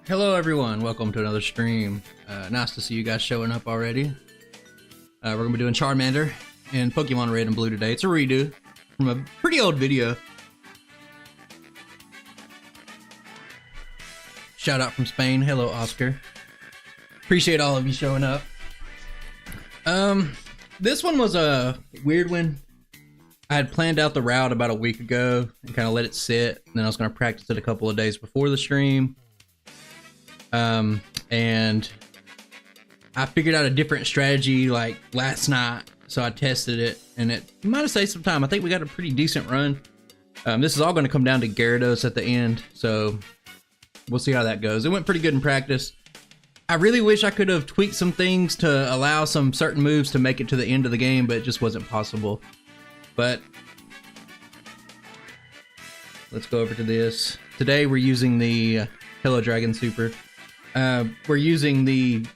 Hello everyone, welcome to another stream. Nice to see you guys showing up already. We're going to be doing Charmander and Pokemon Red and Blue today. It's a redo from a pretty old video. Shout out from Spain. Hello Oscar. Appreciate all of you showing up. This one was a weird one. I had planned out the route about a week ago and kind of let it sit. And then I was going to practice it a couple of days before the stream. And I figured out a different strategy like last night, so I tested it, and it might have saved some time. I think we got a pretty decent run. This is all going to come down to Gyarados at the end, so we'll see how that goes. It went pretty good in practice. I really wish I could have tweaked some things to allow some certain moves to make it to the end of the game, but it just wasn't possible. But let's go over to this. Today we're using the Hello Dragon Super. We're using the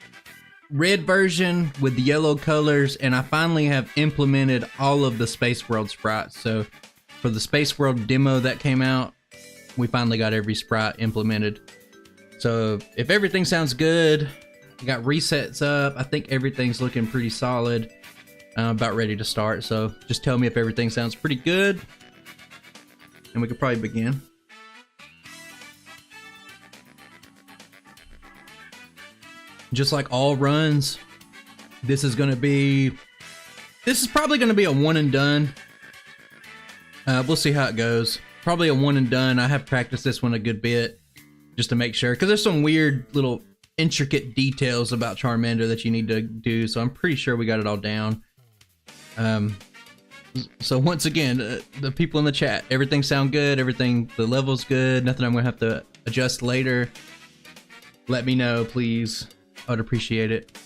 red version with the yellow colors, and I finally have implemented all of the Space World sprites. So for the Space World demo that came out, we finally got every sprite implemented. So if everything sounds good, I got resets up. I think everything's looking pretty solid. I'm about ready to start. So just tell me if everything sounds pretty good, and we could probably begin. Just like all runs, this is probably gonna be a one and done. We'll see how it goes. Probably a one and done. I have practiced this one a good bit just to make sure, because there's some weird little intricate details about Charmander that you need to do, so I'm pretty sure we got it all down. So once again, the people in the chat, everything sound good, the level's good, nothing I'm gonna have to adjust later. Let me know, please. I'd appreciate it.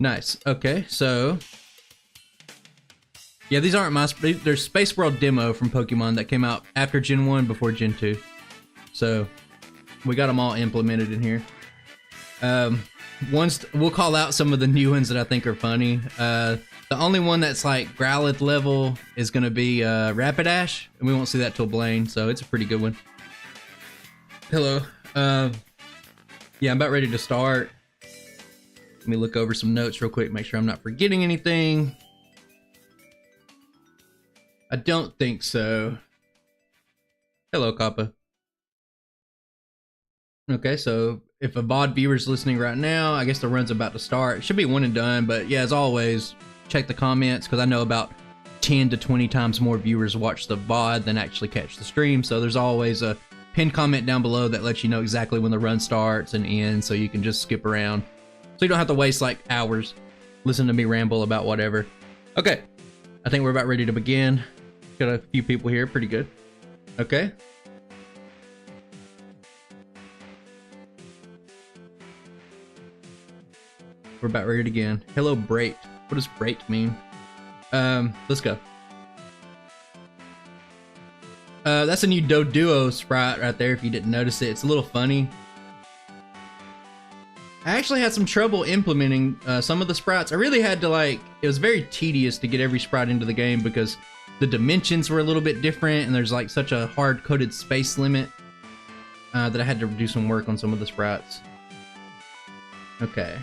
Nice. Okay, so yeah, these aren't my. There's Space World demo from Pokemon that came out after Gen 1, before Gen 2. So we got them all implemented in here. We'll call out some of the new ones that I think are funny. The only one that's like Growlithe level is going to be Rapidash, and we won't see that till Blaine, so it's a pretty good one. Hello. Yeah, I'm about ready to start. Let me look over some notes real quick, make sure I'm not forgetting anything. I don't think so. Hello, Kappa. Okay, so if a VOD viewer's listening right now, I guess the run's about to start. It should be one and done, but yeah, as always, check the comments, because I know about 10 to 20 times more viewers watch the VOD than actually catch the stream, so there's always a pinned comment down below that lets you know exactly when the run starts and ends, so you can just skip around. So you don't have to waste like hours listening to me ramble about whatever. Okay, I think we're about ready to begin. Got a few people here, pretty good. Okay. We're about ready to begin. Hello, Brait. What does Brait mean? Let's go. That's a new Doduo sprite right there, if you didn't notice it. It's a little funny. I actually had some trouble implementing some of the sprites. I really had to it was very tedious to get every sprite into the game because the dimensions were a little bit different and there's like such a hard-coded space limit that I had to do some work on some of the sprites. Okay.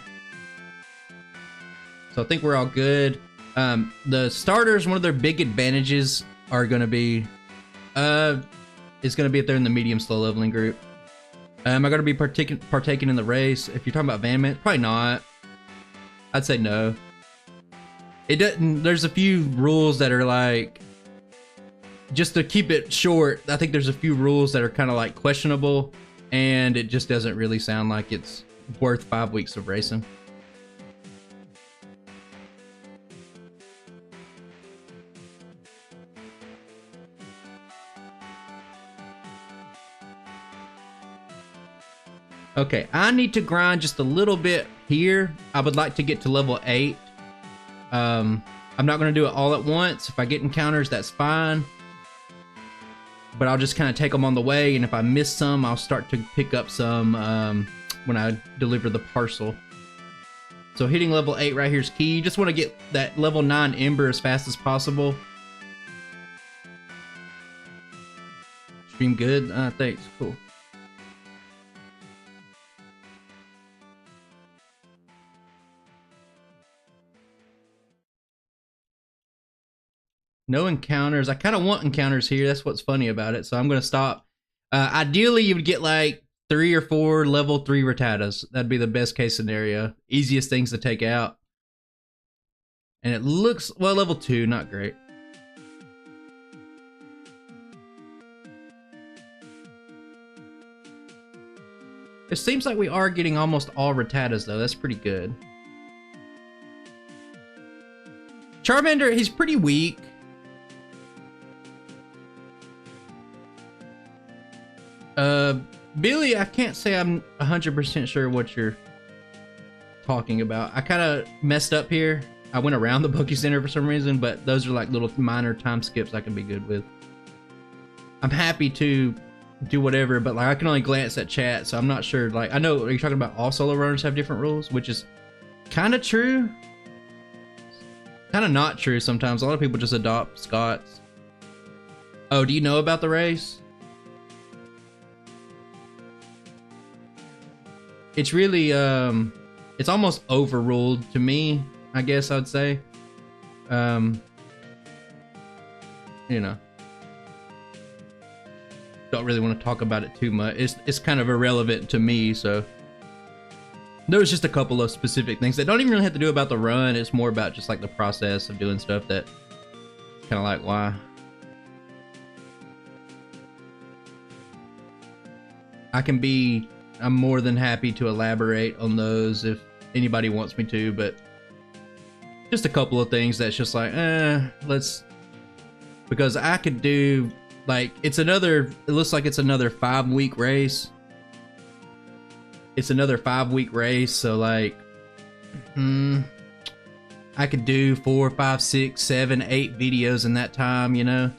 So I think we're all good. The starters, one of their big advantages are going to be is going to be if they're in the medium slow leveling group. Am I going to be partaking in the race? If you're talking about Vanment, probably not. I'd say no. It doesn't. There's a few rules that are like, just to keep it short, I think there's a few rules that are kind of like questionable, and it just doesn't really sound like it's worth 5 weeks of racing. Okay, I need to grind just a little bit here. I would like to get to level 8. I'm not going to do it all at once. If I get encounters, that's fine. But I'll just kind of take them on the way, and if I miss some, I'll start to pick up some when I deliver the parcel. So hitting level 8 right here is key. You just want to get that level 9 Ember as fast as possible. Stream good? Thanks. Cool. No encounters. I kind of want encounters here. That's what's funny about it. So I'm going to stop. Ideally, you would get like 3 or 4 level 3 Rattatas. That'd be the best case scenario. Easiest things to take out. And it looks, well, level 2, not great. It seems like we are getting almost all Rattatas, though. That's pretty good. Charmander, he's pretty weak. Billy, I can't say I'm 100% sure what you're talking about. I kind of messed up here. I went around the Poke Center for some reason, but those are like little minor time skips I can be good with. I'm happy to do whatever, but like I can only glance at chat, so I'm not sure. Like I know you're talking about all solo runners have different rules, which is kind of true, kind of not true sometimes. A lot of people just adopt Scott's. Oh, do you know about the race? It's really it's almost overruled to me, I guess I'd say. You know, don't really want to talk about it too much. It's kind of irrelevant to me, so there's just a couple of specific things that don't even really have to do about the run. It's more about just like the process of doing stuff that kind of like why. I'm more than happy to elaborate on those if anybody wants me to, but just a couple of things that's just like, because I could do, like, it looks like it's another 5-week race. It's another 5-week race, so like, I could do 4, 5, 6, 7, 8 videos in that time, you know?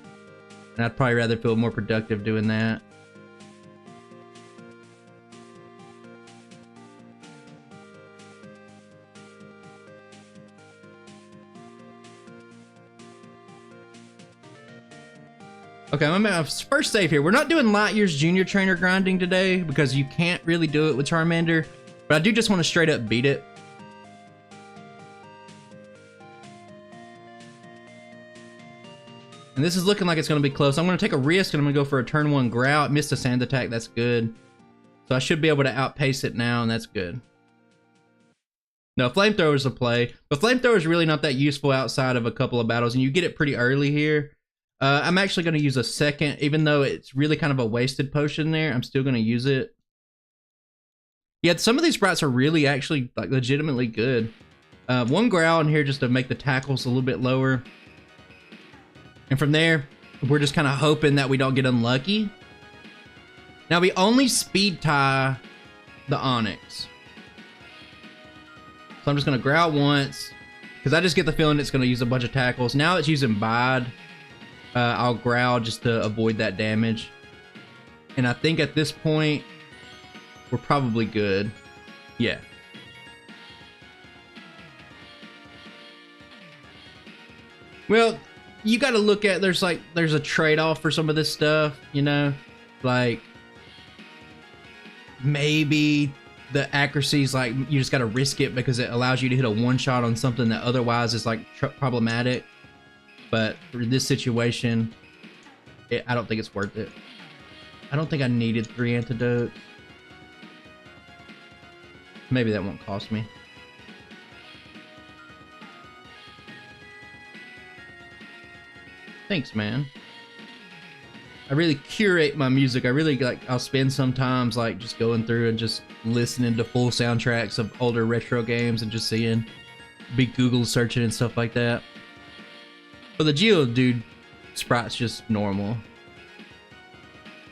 And I'd probably rather feel more productive doing that. Okay, I'm gonna first save here. We're not doing Light Years Junior Trainer grinding today because you can't really do it with Charmander, but I do just want to straight up beat it. And this is looking like it's going to be close. I'm going to take a risk and I'm going to go for a turn 1 Growl. It missed a Sand Attack, that's good. So I should be able to outpace it now, and that's good. No, Flamethrower's a play, but Flamethrower's really not that useful outside of a couple of battles, and you get it pretty early here. I'm actually going to use a second, even though it's really kind of a wasted potion there. I'm still going to use it. Yeah, some of these sprites are really actually like legitimately good. 1 Growl in here just to make the tackles a little bit lower. And from there, we're just kind of hoping that we don't get unlucky. Now we only speed tie the Onyx. So I'm just going to Growl once, because I just get the feeling it's going to use a bunch of tackles. Now it's using Bide. I'll Growl just to avoid that damage. And I think at this point, we're probably good. Yeah. Well, you got to look at, there's a trade-off for some of this stuff, you know? Like, maybe the accuracy's like, you just got to risk it because it allows you to hit a one-shot on something that otherwise is like problematic. But for this situation, I don't think it's worth it. I don't think I needed 3 antidotes. Maybe that won't cost me. Thanks, man. I really curate my music. I really I'll spend sometimes like just going through and just listening to full soundtracks of older retro games and just seeing, be Google searching and stuff like that. But the Geodude sprite's just normal.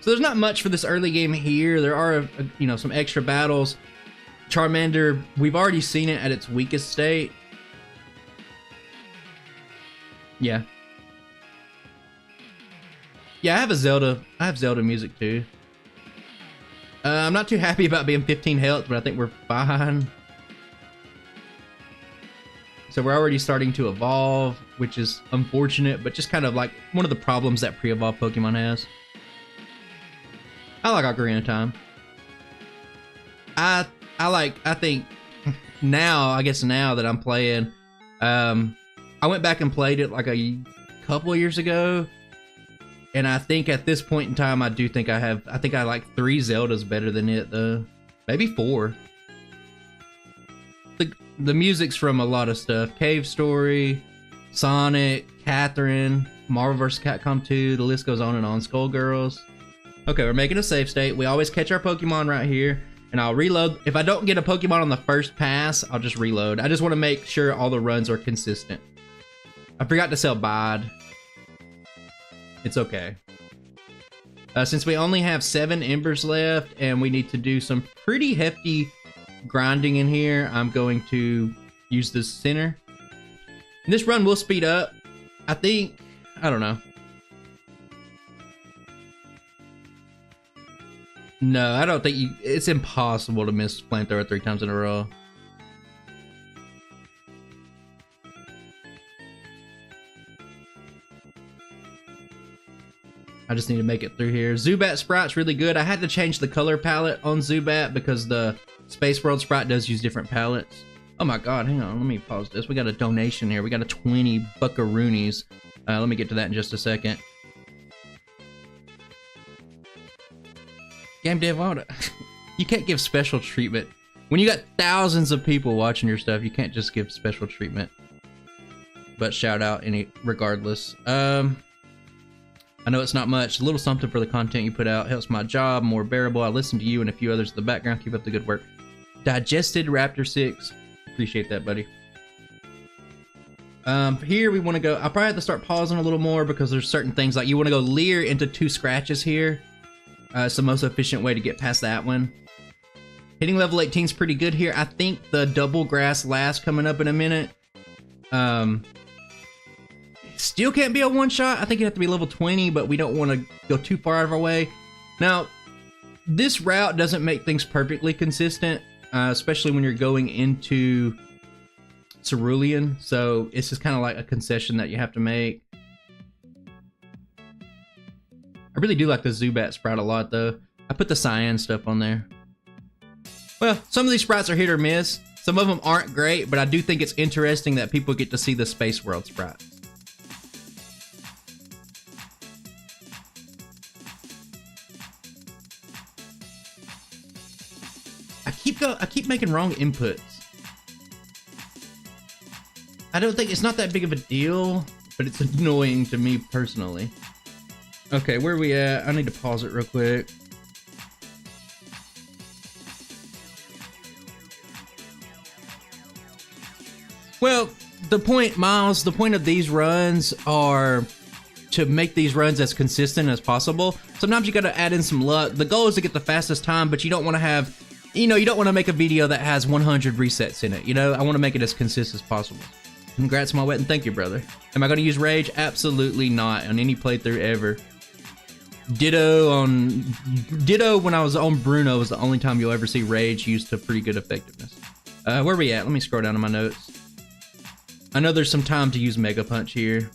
So there's not much for this early game here. There are, you know, some extra battles. Charmander, we've already seen it at its weakest state. Yeah. Yeah, I have Zelda music too. I'm not too happy about being 15 health, but I think we're fine. So we're already starting to evolve, which is unfortunate, but just kind of like one of the problems that pre-evolved Pokemon has. I like Ocarina of Time. I think now, I guess now that I'm playing, I went back and played it like a couple of years ago, and I think at this point in time, I think I like 3 Zeldas better than it though. Maybe 4. The music's from a lot of stuff. Cave Story, Sonic, Catherine, Marvel vs. Capcom 2, the list goes on and on. Skullgirls. Okay, we're making a save state. We always catch our Pokemon right here, and I'll reload. If I don't get a Pokemon on the first pass, I'll just reload. I just want to make sure all the runs are consistent. I forgot to sell Bide. It's okay. Since we only have 7 embers left and we need to do some pretty hefty grinding in here, I'm going to use this center. And this run will speed up. I think, I don't know. No, I don't think you, it's impossible to miss flamethrower 3 times in a row. I just need to make it through here. Zubat Sprite's really good. I had to change the color palette on Zubat because the Space World Sprite does use different palettes. Oh my god, hang on, let me pause this. We got a donation here. We got a 20 buckaroonies. Let me get to that in just a second. Game Dev Auto. You can't give special treatment. When you got thousands of people watching your stuff, you can't just give special treatment. But shout out regardless. I know it's not much. A little something for the content you put out. Helps my job more bearable. I listen to you and a few others in the background. Keep up the good work. Digested Raptor 6. Appreciate that, buddy. Here we want to go. I'll probably have to start pausing a little more because there's certain things like you want to go Leer into 2 scratches here. It's the most efficient way to get past that one. Hitting level 18 is pretty good here. I think the double grass last coming up in a minute. Still can't be a one-shot. I think you have to be level 20, but we don't want to go too far out of our way. Now, this route doesn't make things perfectly consistent, especially when you're going into Cerulean, so it's just kind of like a concession that you have to make. I really do like the Zubat Sprite a lot, though. I put the cyan stuff on there. Well, some of these sprites are hit or miss. Some of them aren't great, but I do think it's interesting that people get to see the Space World Sprite. I keep making wrong inputs. I don't think it's not that big of a deal, but it's annoying to me personally. Okay, where are we at? I need to pause it real quick. Well, the point, Miles, the point of these runs are to make these runs as consistent as possible. Sometimes you gotta add in some luck. The goal is to get the fastest time, but you don't want to have, you know, you don't want to make a video that has 100 resets in it. You know, I want to make it as consistent as possible. Congrats, my wet, and thank you, brother. Am I going to use Rage? Absolutely not on any playthrough ever. Ditto when I was on Bruno was the only time you'll ever see Rage used to pretty good effectiveness. Where are we at? Let me scroll down to my notes. I know there's some time to use Mega Punch here.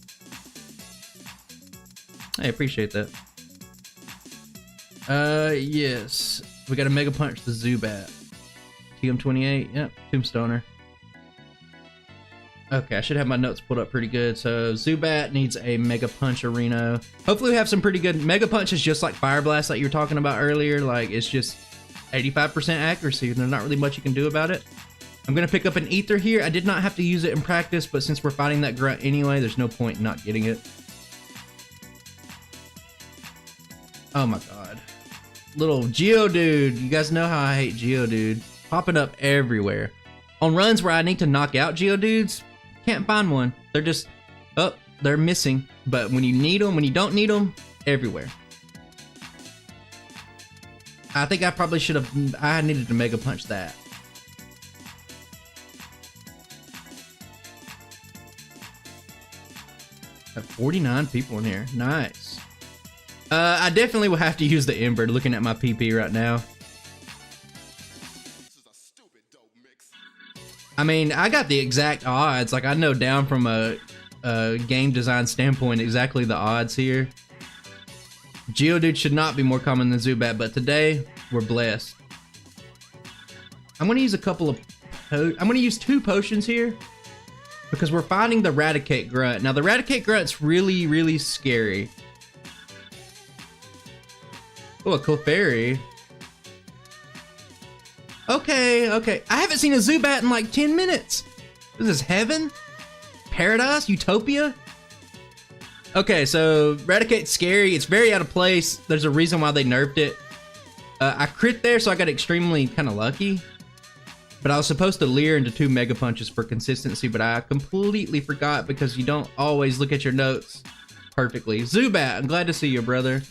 I appreciate that. Yes. We got a Mega Punch the Zubat. TM28, yep, Tombstoner. Okay, I should have my notes pulled up pretty good. So Zubat needs a Mega Punch Arena. Hopefully we have some pretty good... Mega Punch is just like Fire Blast that you were talking about earlier. Like, it's just 85% accuracy. There's not really much you can do about it. I'm going to pick up an Ether here. I did not have to use it in practice, but since we're fighting that grunt anyway, there's no point in not getting it. Oh my god. Little Geodude. You guys know how I hate Geodude. Popping up everywhere. On runs where I need to knock out Geodudes, can't find one. They're just, oh, they're missing. But when you need them, when you don't need them, everywhere. I think I probably should have, I needed to Mega Punch that. Have 49 people in here, nice. I definitely will have to use the Ember, looking at my PP right now. I mean, I got the exact odds. Like, I know down from a game design standpoint exactly the odds here. Geodude should not be more common than Zubat, but today we're blessed. I'm gonna use a couple of I'm gonna use 2 potions here because we're finding the Raticate Grunt. Now the Raticate Grunt's really, really scary. Oh, a Clefairy. Okay, okay. I haven't seen a Zubat in like 10 minutes. This is heaven? Paradise? Utopia? Okay, so Raticate's scary. It's very out of place. There's a reason why they nerfed it. I crit there, so I got extremely kind of lucky. But I was supposed to Leer into 2 Mega Punches for consistency, but I completely forgot because you don't always look at your notes perfectly. Zubat, I'm glad to see you, brother.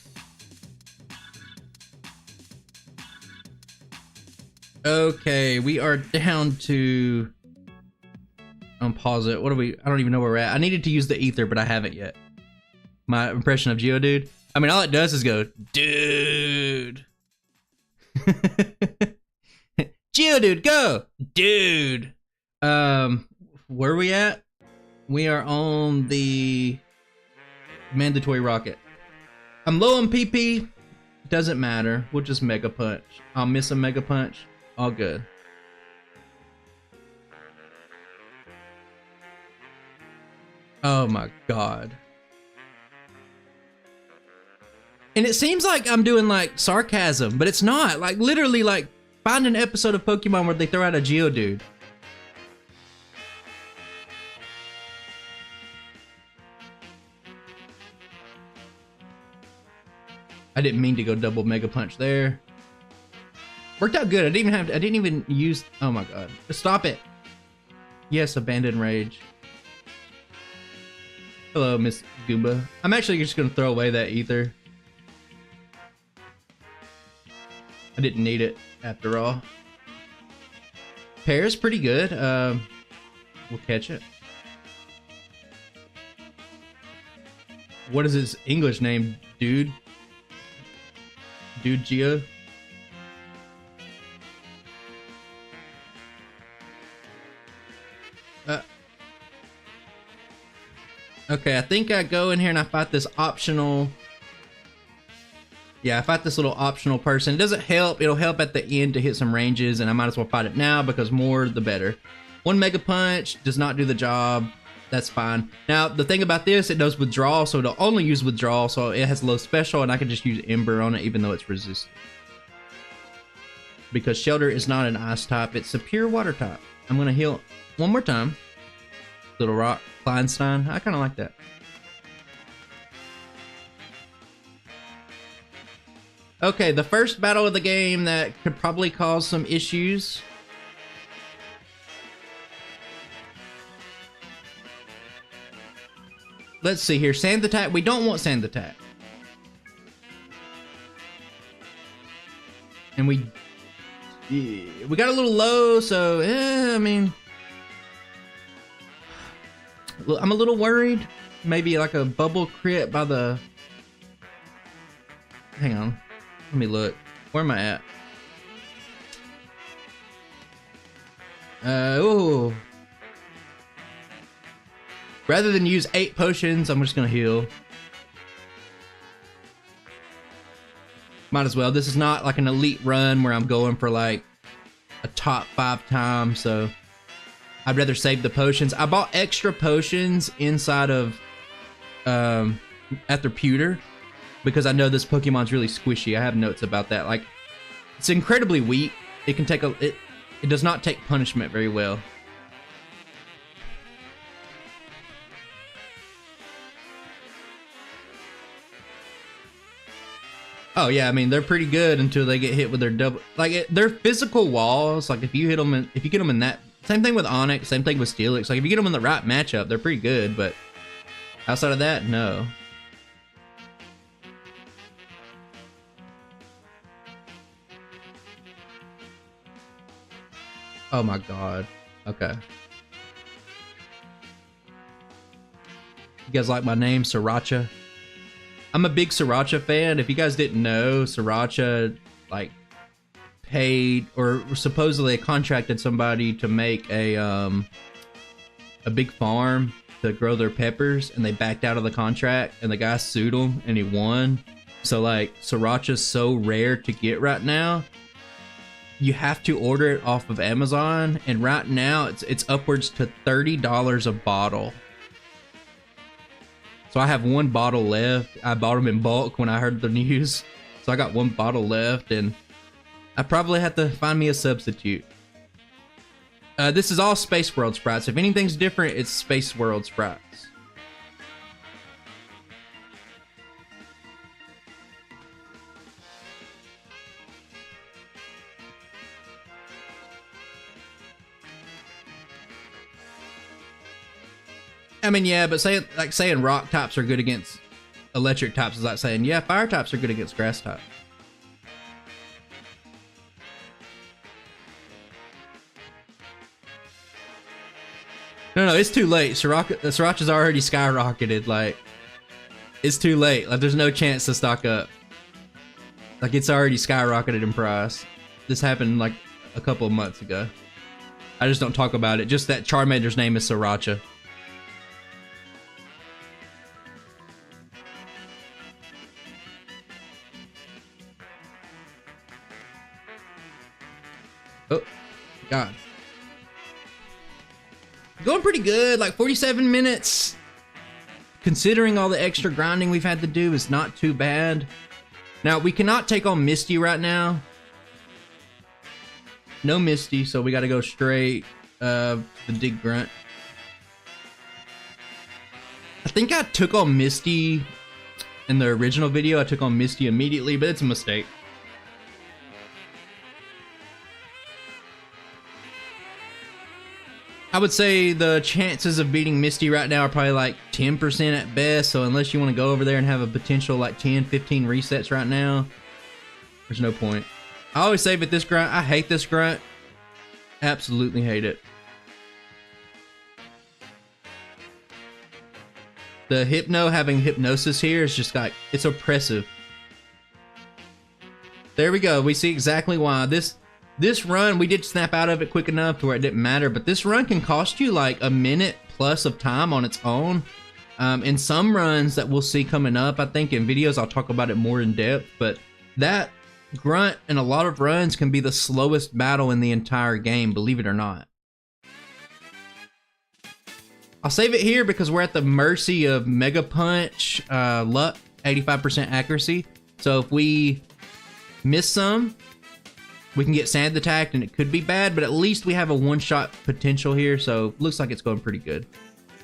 Okay, we are down to... Unpause it. What do we... I don't even know where we're at. I needed to use the ether, but I haven't yet. My impression of Geodude. I mean, all it does is go, dude. Geodude, go! Dude! Where are we at? We are on the mandatory rocket. I'm low on PP. Doesn't matter. We'll just Mega Punch. I'll miss a Mega Punch. All good. Oh my god. And it seems like I'm doing like sarcasm, but it's not. Like literally like find an episode of Pokemon where they throw out a Geodude. I didn't mean to go double Mega Punch there. Worked out good. I didn't even use, oh my god. Stop it. Yes, Abandoned Rage. Hello, Miss Goomba. I'm actually just gonna throw away that ether. I didn't need it after all. Pear's pretty good. We'll catch it. What is his English name, dude? Dude Geo? Okay, I think I go in here and I fight this optional... Yeah, I fight this little optional person. It doesn't help. It'll help at the end to hit some ranges, and I might as well fight it now because more the better. One Mega Punch does not do the job. That's fine. Now, the thing about this, it does withdrawal, so it'll only use withdrawal, so it has low special, and I can just use Ember on it even though it's resistant. Because Shelter is not an ice type, it's a pure water type. I'm gonna heal one more time. Little Rock, Kleinstein, I kinda like that. Okay, the first battle of the game that could probably cause some issues. Let's see here, Sand Attack, we don't want Sand Attack. And we got a little low, so, I mean... I'm a little worried. Maybe like a bubble crit by the... Hang on. Let me look. Where am I at? Ooh. Rather than use 8 potions, I'm just gonna heal. Might as well. This is not like an elite run where I'm going for like a top 5 time, so I'd rather save the potions. I bought extra potions inside of at their pewter because I know this Pokemon's really squishy. I have notes about that. Like, it's incredibly weak. It can take it does not take punishment very well. Oh yeah, I mean they're pretty good until they get hit with their double, like their physical walls. Like if you hit them, if you get them in that, same thing with Onyx, same thing with Steelix. Like if you get them in the right matchup, they're pretty good. But outside of that, no. Oh my god. Okay. You guys like my name, Sriracha? I'm a big Sriracha fan. If you guys didn't know, Sriracha like paid or supposedly contracted somebody to make a big farm to grow their peppers, and they backed out of the contract, and the guy sued him and he won. So like Sriracha's so rare to get right now. You have to order it off of Amazon, and right now it's upwards to $30 a bottle. So I have 1 bottle left. I bought them in bulk when I heard the news. So I got 1 bottle left, and I probably have to find me a substitute. This is all Space World sprites. If anything's different, it's Space World sprites. I mean, yeah, but saying rock types are good against electric types is like saying, yeah, fire types are good against grass types. No, it's too late. Sriracha's already skyrocketed. Like, it's too late. Like, there's no chance to stock up. Like, it's already skyrocketed in price. This happened like a couple of months ago. I just don't talk about it. Just that Charmander's name is Sriracha. Oh, God. Going pretty good, like 47 minutes. Considering all the extra grinding we've had to do, is not too bad. Now, we cannot take on Misty right now. No Misty, so we gotta go straight the Dig Grunt. I think I took on Misty in the original video. I took on Misty immediately, but it's a mistake. I would say the chances of beating Misty right now are probably like 10% at best, so unless you want to go over there and have a potential like 10, 15 resets right now, there's no point. I always say with this grunt, I hate this grunt. Absolutely hate it. The Hypno having Hypnosis here is just like, it's oppressive. There we go, we see exactly why. This run, we did snap out of it quick enough to where it didn't matter, but this run can cost you like a minute plus of time on its own. In some runs that we'll see coming up, I think in videos I'll talk about it more in depth, but that grunt in a lot of runs can be the slowest battle in the entire game, believe it or not. I'll save it here because we're at the mercy of Mega Punch, luck, 85% accuracy. So if we miss some, we can get sand attacked and it could be bad, but at least we have a one-shot potential here, so looks like it's going pretty good.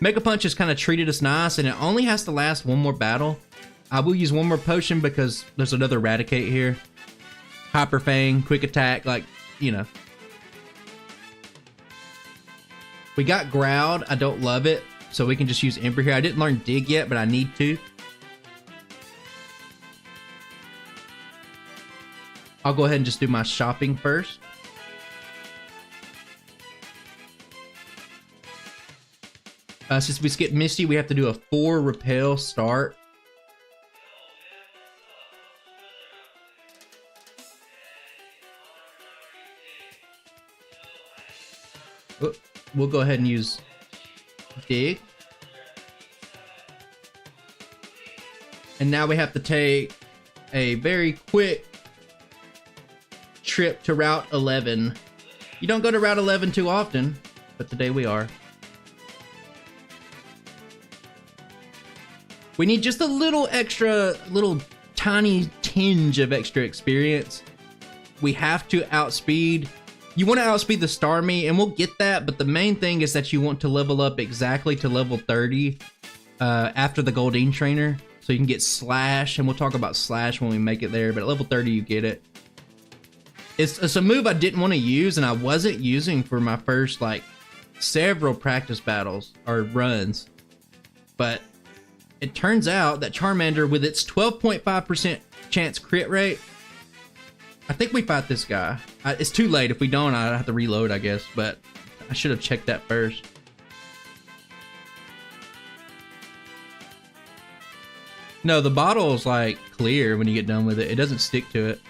Mega Punch has kind of treated us nice, and it only has to last one more battle. I will use one more potion because there's another Eradicate here. Hyper Fang, Quick Attack, like, you know. We got Growled. I don't love it, so we can just use Ember here. I didn't learn Dig yet, but I need to. I'll go ahead and just do my shopping first. Since we skipped Misty, we have to do a 4 repel start. Oh, we'll go ahead and use Dig. And now we have to take a very quick trip to Route 11. You don't go to Route 11 too often, but today we are. We need just a little extra, little tiny tinge of extra experience. We have to outspeed. You want to outspeed the Starmie, and we'll get that, but the main thing is that you want to level up exactly to level 30 after the Goldeen Trainer, so you can get Slash, and we'll talk about Slash when we make it there, but at level 30 you get it. It's a move I didn't want to use, and I wasn't using for my first, like, several practice battles, or runs. But it turns out that Charmander, with its 12.5% chance crit rate, I think we fight this guy. It's too late. If we don't, I have to reload, I guess, but I should have checked that first. No, the bottle's, like, clear when you get done with it. It doesn't stick to it.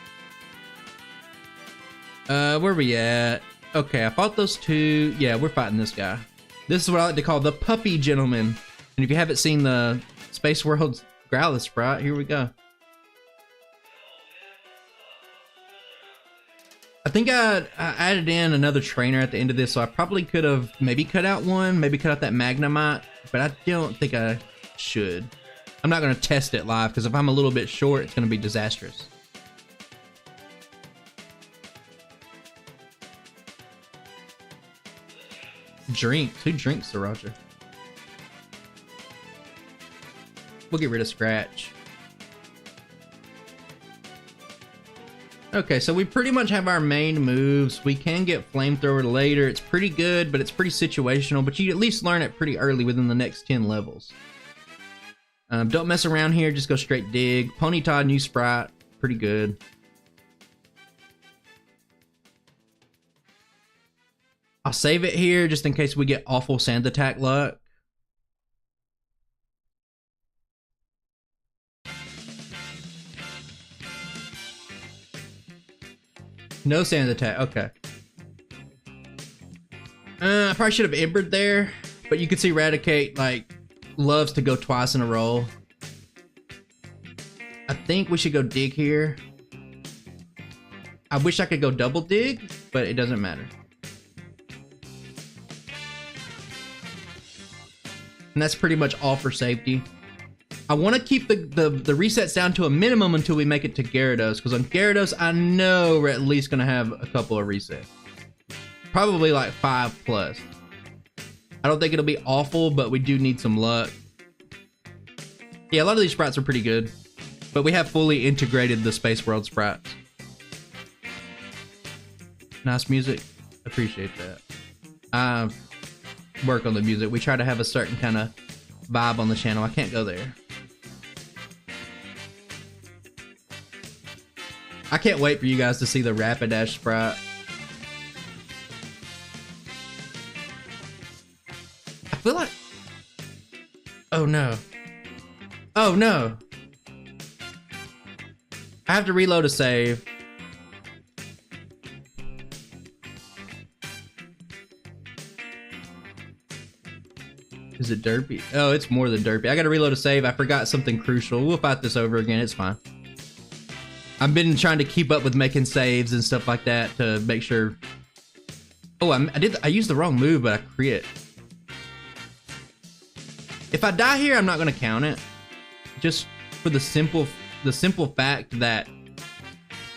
Where we at? Okay, I fought those two. Yeah, we're fighting this guy. This is what I like to call the Puppy Gentleman. And if you haven't seen the Space World's Growlithe sprite, here we go. I think I added in another trainer at the end of this, so I probably could have maybe cut out one, maybe cut out that Magnemite, but I don't think I should. I'm not going to test it live, because if I'm a little bit short, it's going to be disastrous. Drinks. Who drinks Sriracha? We'll get rid of Scratch. Okay, so we pretty much have our main moves. We can get Flamethrower later. It's pretty good, but it's pretty situational. But you at least learn it pretty early within the next 10 levels. Don't mess around here. Just go straight Dig. Ponyta, new sprite. Pretty good. I'll save it here just in case we get awful sand attack luck. No sand attack, okay. I probably should have embered there, but you can see Raticate like loves to go twice in a row. I think we should go dig here. I wish I could go double dig, but it doesn't matter. And that's pretty much all for safety. I want to keep the resets down to a minimum until we make it to Gyarados, because on Gyarados, I know we're at least going to have a couple of resets. Probably like 5+. I don't think it'll be awful, but we do need some luck. Yeah, a lot of these sprites are pretty good, but we have fully integrated the Space World sprites. Nice music. Appreciate that. I work on the music. We try to have a certain kind of vibe on the channel. I can't go there. I can't wait for you guys to see the Rapidash sprite. I feel like... Oh no. Oh no. I have to reload a save. Is it derpy? Oh, it's more than derpy. I gotta reload a save. I forgot something crucial. We'll fight this over again. It's fine. I've been trying to keep up with making saves and stuff like that to make sure. Oh, I used the wrong move, but I crit. If I die here, I'm not gonna count it. Just for the simple fact that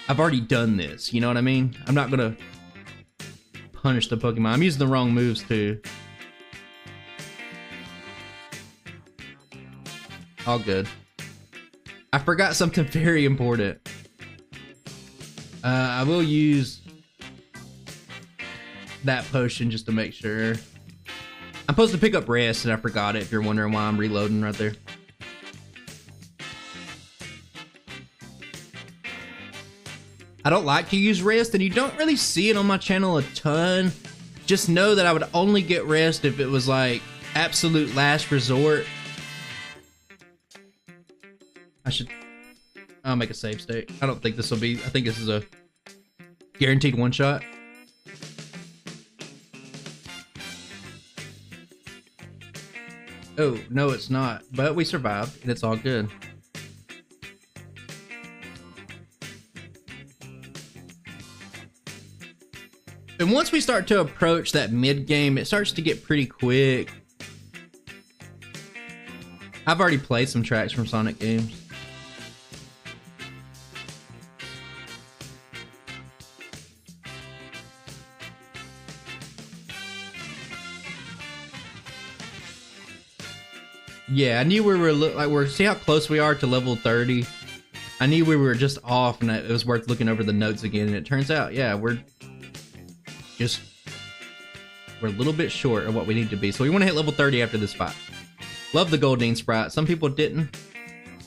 I've already done this. You know what I mean? I'm not gonna punish the Pokemon. I'm using the wrong moves too. All good. I forgot something very important. I will use that potion just to make sure. I'm supposed to pick up rest and I forgot it, if you're wondering why I'm reloading right there. I don't like to use rest, and you don't really see it on my channel a ton. Just know that I would only get rest if it was like absolute last resort. I'll make a save state. I don't think this will be, I think this is a guaranteed one shot. Oh, no it's not, but we survived and it's all good. And once we start to approach that mid game, it starts to get pretty quick. I've already played some tracks from Sonic games. Yeah, I knew we were see how close we are to level 30. I knew we were just off, and it was worth looking over the notes again. And it turns out, yeah, we're a little bit short of what we need to be. So we want to hit level 30 after this fight. Love the Goldeen sprite. Some people didn't.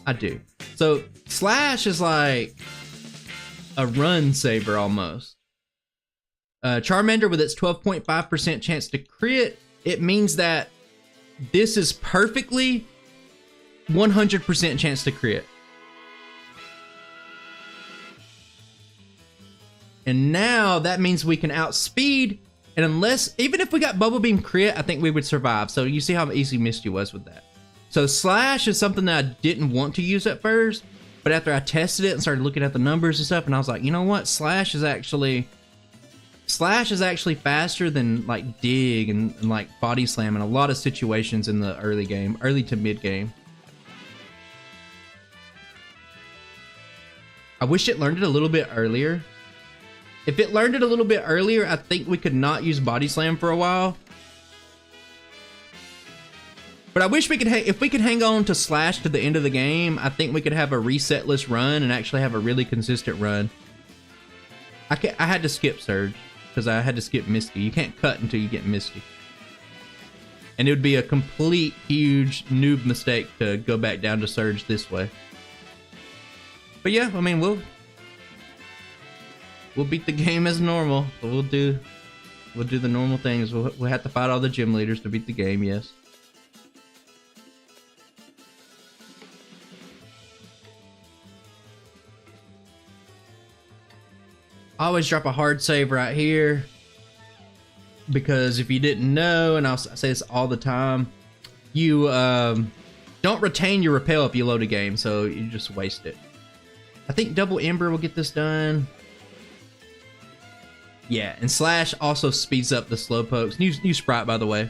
I do. So Slash is like a run saver almost. Charmander with its 12.5% chance to crit. It means that this is perfectly 100% chance to crit. And now that means we can outspeed, and even if we got Bubble Beam crit, I think we would survive. So you see how easy Misty was with that. So Slash is something that I didn't want to use at first, but after I tested it and started looking at the numbers and stuff, and I was like, you know what? Slash is actually faster than like Dig and like Body Slam in a lot of situations in the early game, early to mid game. I wish it learned it a little bit earlier. If it learned it a little bit earlier, I think we could not use Body Slam for a while. But I wish we could, if we could hang on to Slash to the end of the game, I think we could have a resetless run and actually have a really consistent run. I had to skip Surge because I had to skip Misty. You can't cut until you get Misty. And it would be a complete huge noob mistake to go back down to Surge this way. But yeah, I mean, we'll beat the game as normal, but we'll do We'll do the normal things. We'll have to fight all the gym leaders to beat the game, yes. I always drop a hard save right here. Because if you didn't know, and I'll say this all the time, you don't retain your repel if you load a game, so you just waste it. I think double Ember will get this done. Yeah, and Slash also speeds up the Slowpokes. New sprite, by the way.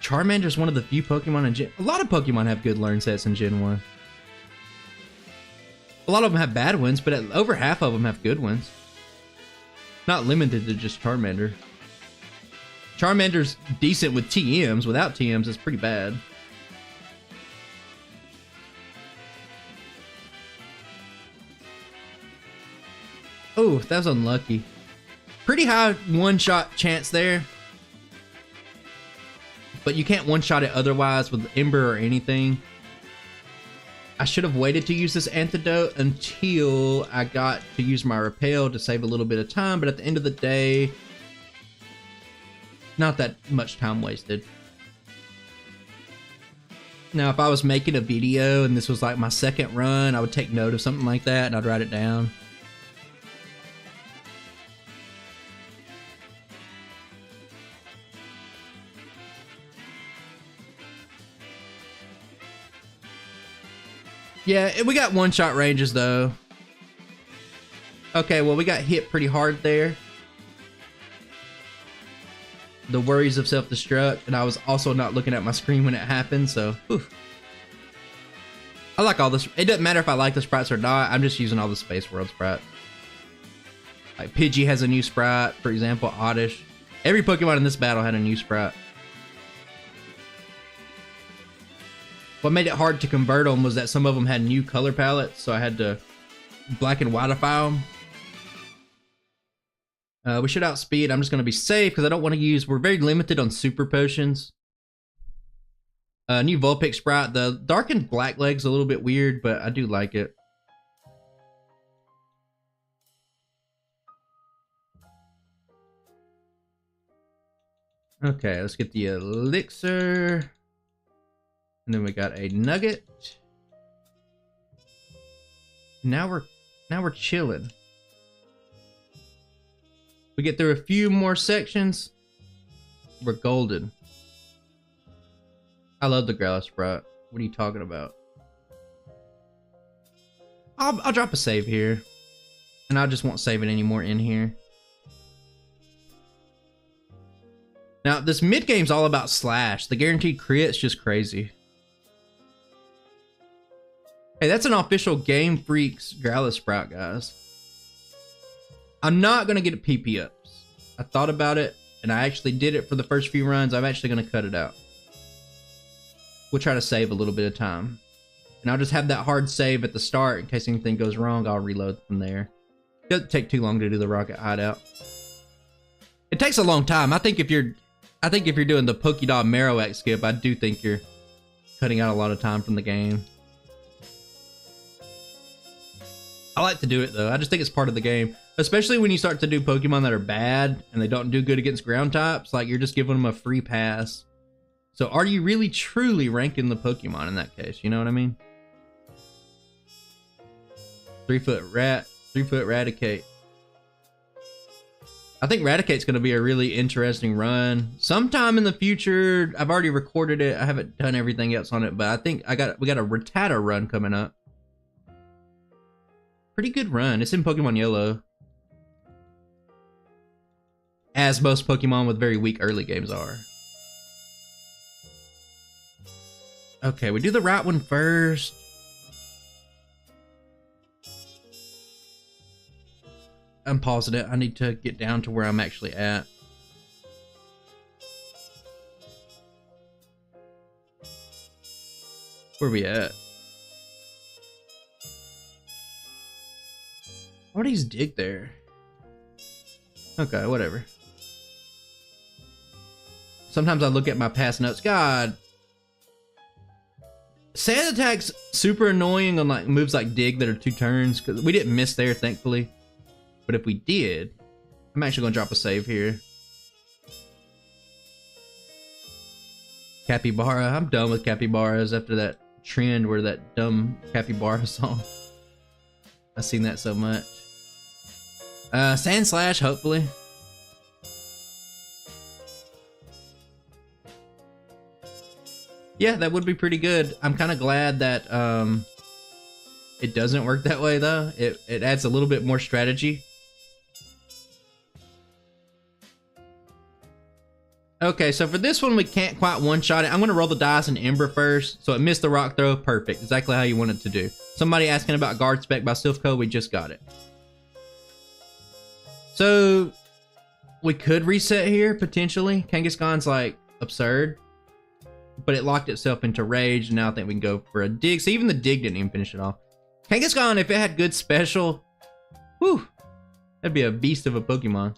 Charmander is one of the few Pokemon in Gen... A lot of Pokemon have good learn sets in Gen 1. A lot of them have bad ones, but over half of them have good ones. Not limited to just Charmander. Charmander's decent with TMs. Without TMs, it's pretty bad. Oh, that was unlucky. Pretty high one-shot chance there. But you can't one-shot it otherwise with Ember or anything. I should have waited to use this antidote until I got to use my repel to save a little bit of time, but at the end of the day, not that much time wasted. Now, if I was making a video and this was like my second run, I would take note of something like that and I'd write it down. Yeah, we got one-shot ranges, though. Okay, well, we got hit pretty hard there. The worries of self-destruct, and I was also not looking at my screen when it happened, so... Whew. I like all this. It doesn't matter if I like the sprites or not. I'm just using all the Space World sprites. Like, Pidgey has a new sprite, for example, Oddish. Every Pokemon in this battle had a new sprite. What made it hard to convert them was that some of them had new color palettes, so I had to black and whiteify them. We should outspeed. I'm just going to be safe because I don't want to use... We're very limited on super potions. New Vulpix sprite. The darkened black leg's a little bit weird, but I do like it. Okay, let's get the elixir. And then we got a nugget. Now we're chilling. We get through a few more sections. We're golden. I love the Growlithe sprite. What are you talking about? I'll drop a save here. And I just won't save it anymore in here. Now, this mid-game's all about Slash. The guaranteed crit's just crazy. Hey, that's an official Game Freaks Growlithe sprite, guys. I'm not going to get a PP ups. I thought about it, and I actually did it for the first few runs. I'm actually going to cut it out. We'll try to save a little bit of time. And I'll just have that hard save at the start in case anything goes wrong. I'll reload from there. It doesn't take too long to do the rocket hideout. It takes a long time. I think if you're doing the Pokedoll Marowak skip, I do think you're cutting out a lot of time from the game. I like to do it though. I just think it's part of the game, especially when you start to do Pokemon that are bad and they don't do good against ground types. Like, you're just giving them a free pass. So are you really truly ranking the Pokemon in that case? You know what I mean? 3-foot rat, 3-foot Raticate. I think Raticate's going to be a really interesting run. Sometime in the future, I've already recorded it. I haven't done everything else on it, but I think we got a Rattata run coming up. Pretty good run. It's in Pokemon Yellow. As most Pokemon with very weak early games are. Okay, we do the right one first. I'm pausing it. I need to get down to where I'm actually at. Where are we at? Why do you dig there? Okay, whatever. Sometimes I look at my past notes. God. Sand attack's super annoying on like moves like dig that are 2 turns, because we didn't miss there, thankfully. But if we did, I I'm actually gonna drop a save here. Capybara. I'm done with capybaras after that trend where that dumb capybara song. I've seen that so much. Sand Slash, hopefully. Yeah, that would be pretty good. I'm kind of glad that it doesn't work that way though. It adds a little bit more strategy. Okay, so for this one, we can't quite one-shot it. I'm gonna roll the dice in Ember first. So it missed the rock throw, perfect. Exactly how you want it to do. Somebody asking about Guard Spec by Silphco, we just got it. So we could reset here, potentially. Kangaskhan's like absurd. But it locked itself into Rage, and now I think we can go for a Dig. So even the Dig didn't even finish it off. Kangaskhan, if it had good special, whew, that'd be a beast of a Pokemon.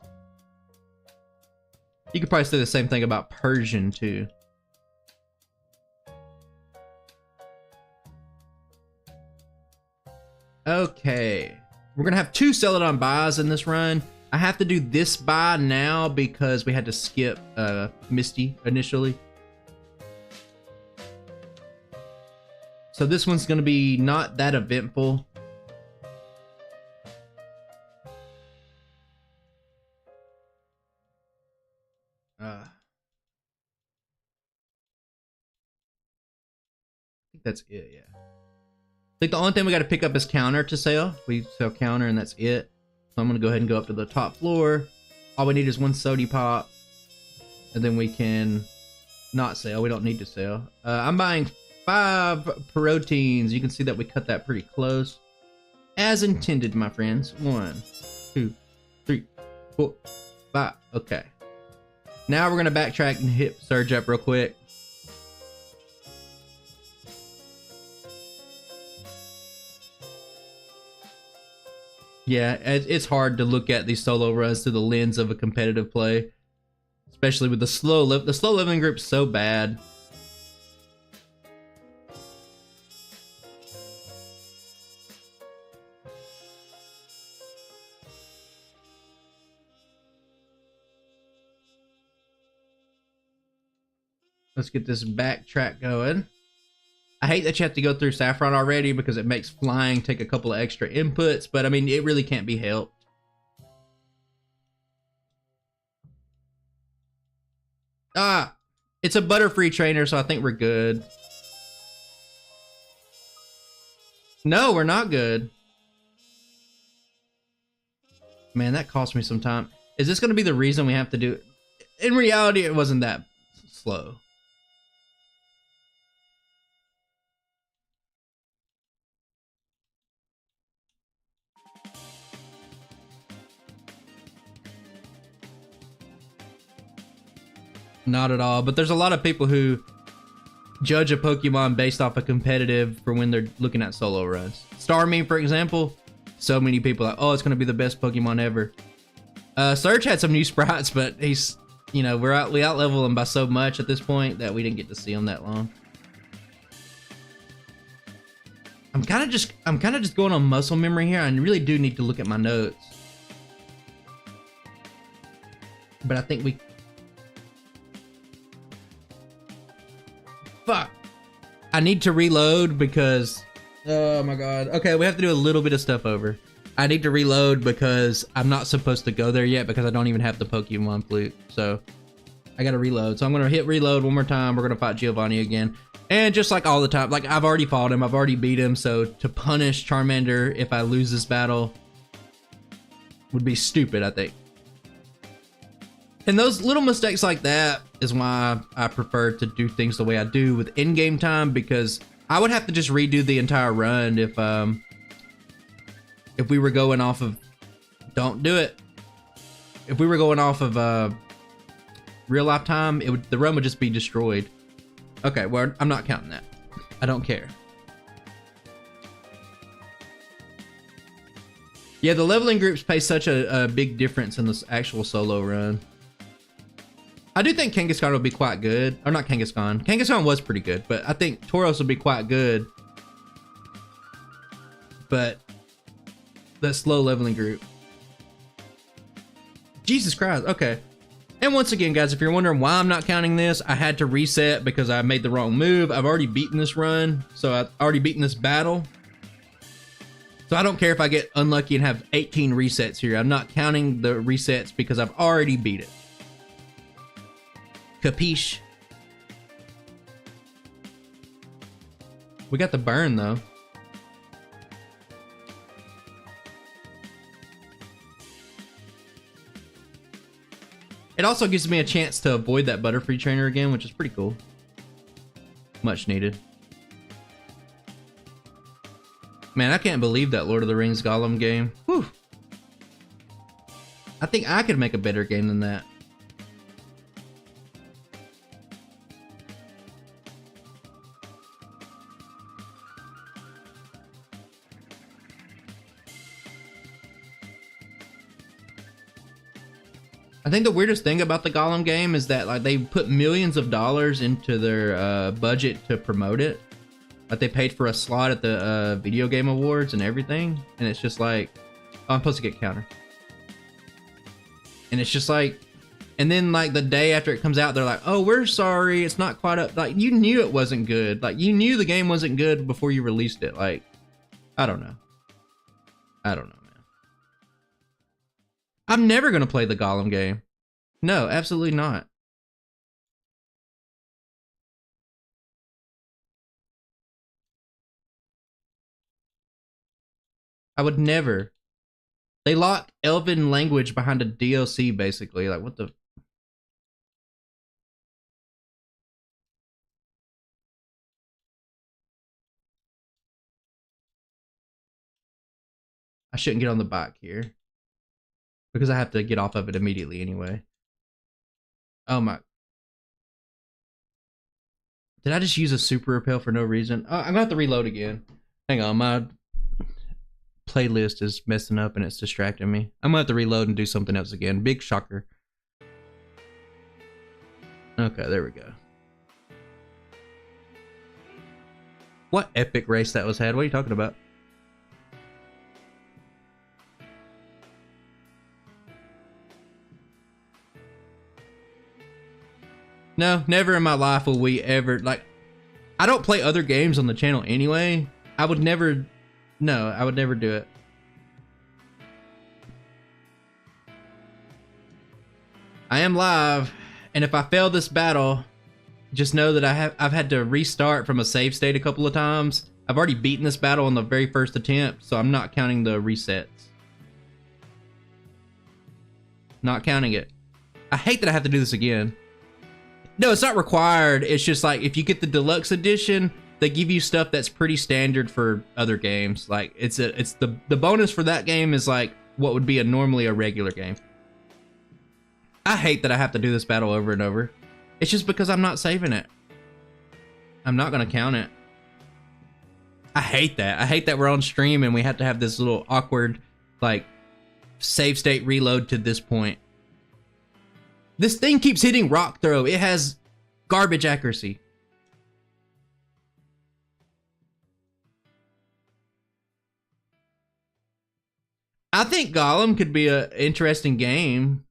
You could probably say the same thing about Persian, too. Okay. We're going to have 2 Celadon buys in this run. I have to do this buy now because we had to skip Misty initially. So this one's going to be not that eventful. I think that's it, yeah. I think the only thing we got to pick up is counter to sell. We sell counter and that's it. So I'm going to go ahead and go up to the top floor. All we need is 1 Sody Pop. And then we can not sell. We don't need to sell. I'm buying 5 proteins. You can see that we cut that pretty close. As intended, my friends. 1, 2, 3, 4, 5. Okay. Now we're going to backtrack and hit Surge Up real quick. Yeah, it's hard to look at these solo runs through the lens of a competitive play. Especially with the slow leveling group's so bad. Let's get this backtrack going. I hate that you have to go through Saffron already because it makes flying take a couple of extra inputs, but I mean, it really can't be helped. Ah, it's a Butterfree trainer, so I think we're good. No, we're not good. Man, that cost me some time. Is this going to be the reason we have to do it? In reality, it wasn't that slow. Not at all, but there's a lot of people who judge a Pokemon based off a competitive for when they're looking at solo runs. Starmie, for example, so many people are like, oh, it's going to be the best Pokemon ever. Surge had some new sprites, but he's, you know, we out level him by so much at this point that we didn't get to see him that long. I'm kind of just going on muscle memory here. I really do need to look at my notes. But I think we... Fuck. I need to reload because... Oh my god. Okay, we have to do a little bit of stuff over. I need to reload because I'm not supposed to go there yet because I don't even have the Pokemon flute. So I gotta reload. So I'm gonna hit reload one more time. We're gonna fight Giovanni again. And just like all the time, like I've already fought him. I've already beat him. So to punish Charmander if I lose this battle would be stupid, I think. And those little mistakes like that is why I prefer to do things the way I do with in-game time, because I would have to just redo the entire run if we were going off of... Don't do it. If we were going off of real life time, the run would just be destroyed. Okay, well, I'm not counting that. I don't care. Yeah, the leveling groups pay such a big difference in this actual solo run. I do think Kangaskhan will be quite good. Or not Kangaskhan. Kangaskhan was pretty good, but I think Tauros will be quite good. But that slow leveling group. Jesus Christ. Okay. And once again, guys, if you're wondering why I'm not counting this, I had to reset because I made the wrong move. I've already beaten this run, so I've already beaten this battle. So I don't care if I get unlucky and have 18 resets here. I'm not counting the resets because I've already beat it. Capiche? We got the burn, though. It also gives me a chance to avoid that Butterfree trainer again, which is pretty cool. Much needed. Man, I can't believe that Lord of the Rings Gollum game. Whew. I think I could make a better game than that. I think the weirdest thing about the Gollum game is that like they put millions of dollars into their budget to promote it. Like they paid for a slot at the video game awards and everything, and it's just like, oh, I'm supposed to get counter. And it's just like, and then like the day after it comes out, they're like, oh, we're sorry, it's not quite up. Like you knew it wasn't good. Like you knew the game wasn't good before you released it. Like, I don't know. I don't know. I'm never gonna play the Gollum game. No, absolutely not. I would never. They lock Elven language behind a DLC, basically. Like, what the? I shouldn't get on the bike here. Because I have to get off of it immediately anyway. Oh my. Did I just use a super repel for no reason? Oh, I'm gonna have to reload again. Hang on, my playlist is messing up and it's distracting me. I'm gonna have to reload and do something else again. Big shocker. Okay, there we go. What epic race that was had? What are you talking about? No, never in my life will we ever, like, I don't play other games on the channel anyway. I would never, no, I would never do it. I am live, and if I fail this battle, just know that I've had to restart from a save state a couple of times. I've already beaten this battle on the very first attempt, so I'm not counting the resets. Not counting it. I hate that I have to do this again. No, it's not required. It's just like if you get the deluxe edition, they give you stuff that's pretty standard for other games. Like it's the bonus for that game is like what would be normally a regular game. I hate that I have to do this battle over and over. It's just because I'm not saving it. I'm not gonna count it. I hate that. I hate that we're on stream and we have to have this little awkward like save state reload to this point. This thing keeps hitting rock throw. It has garbage accuracy. I think Gollum could be an interesting game.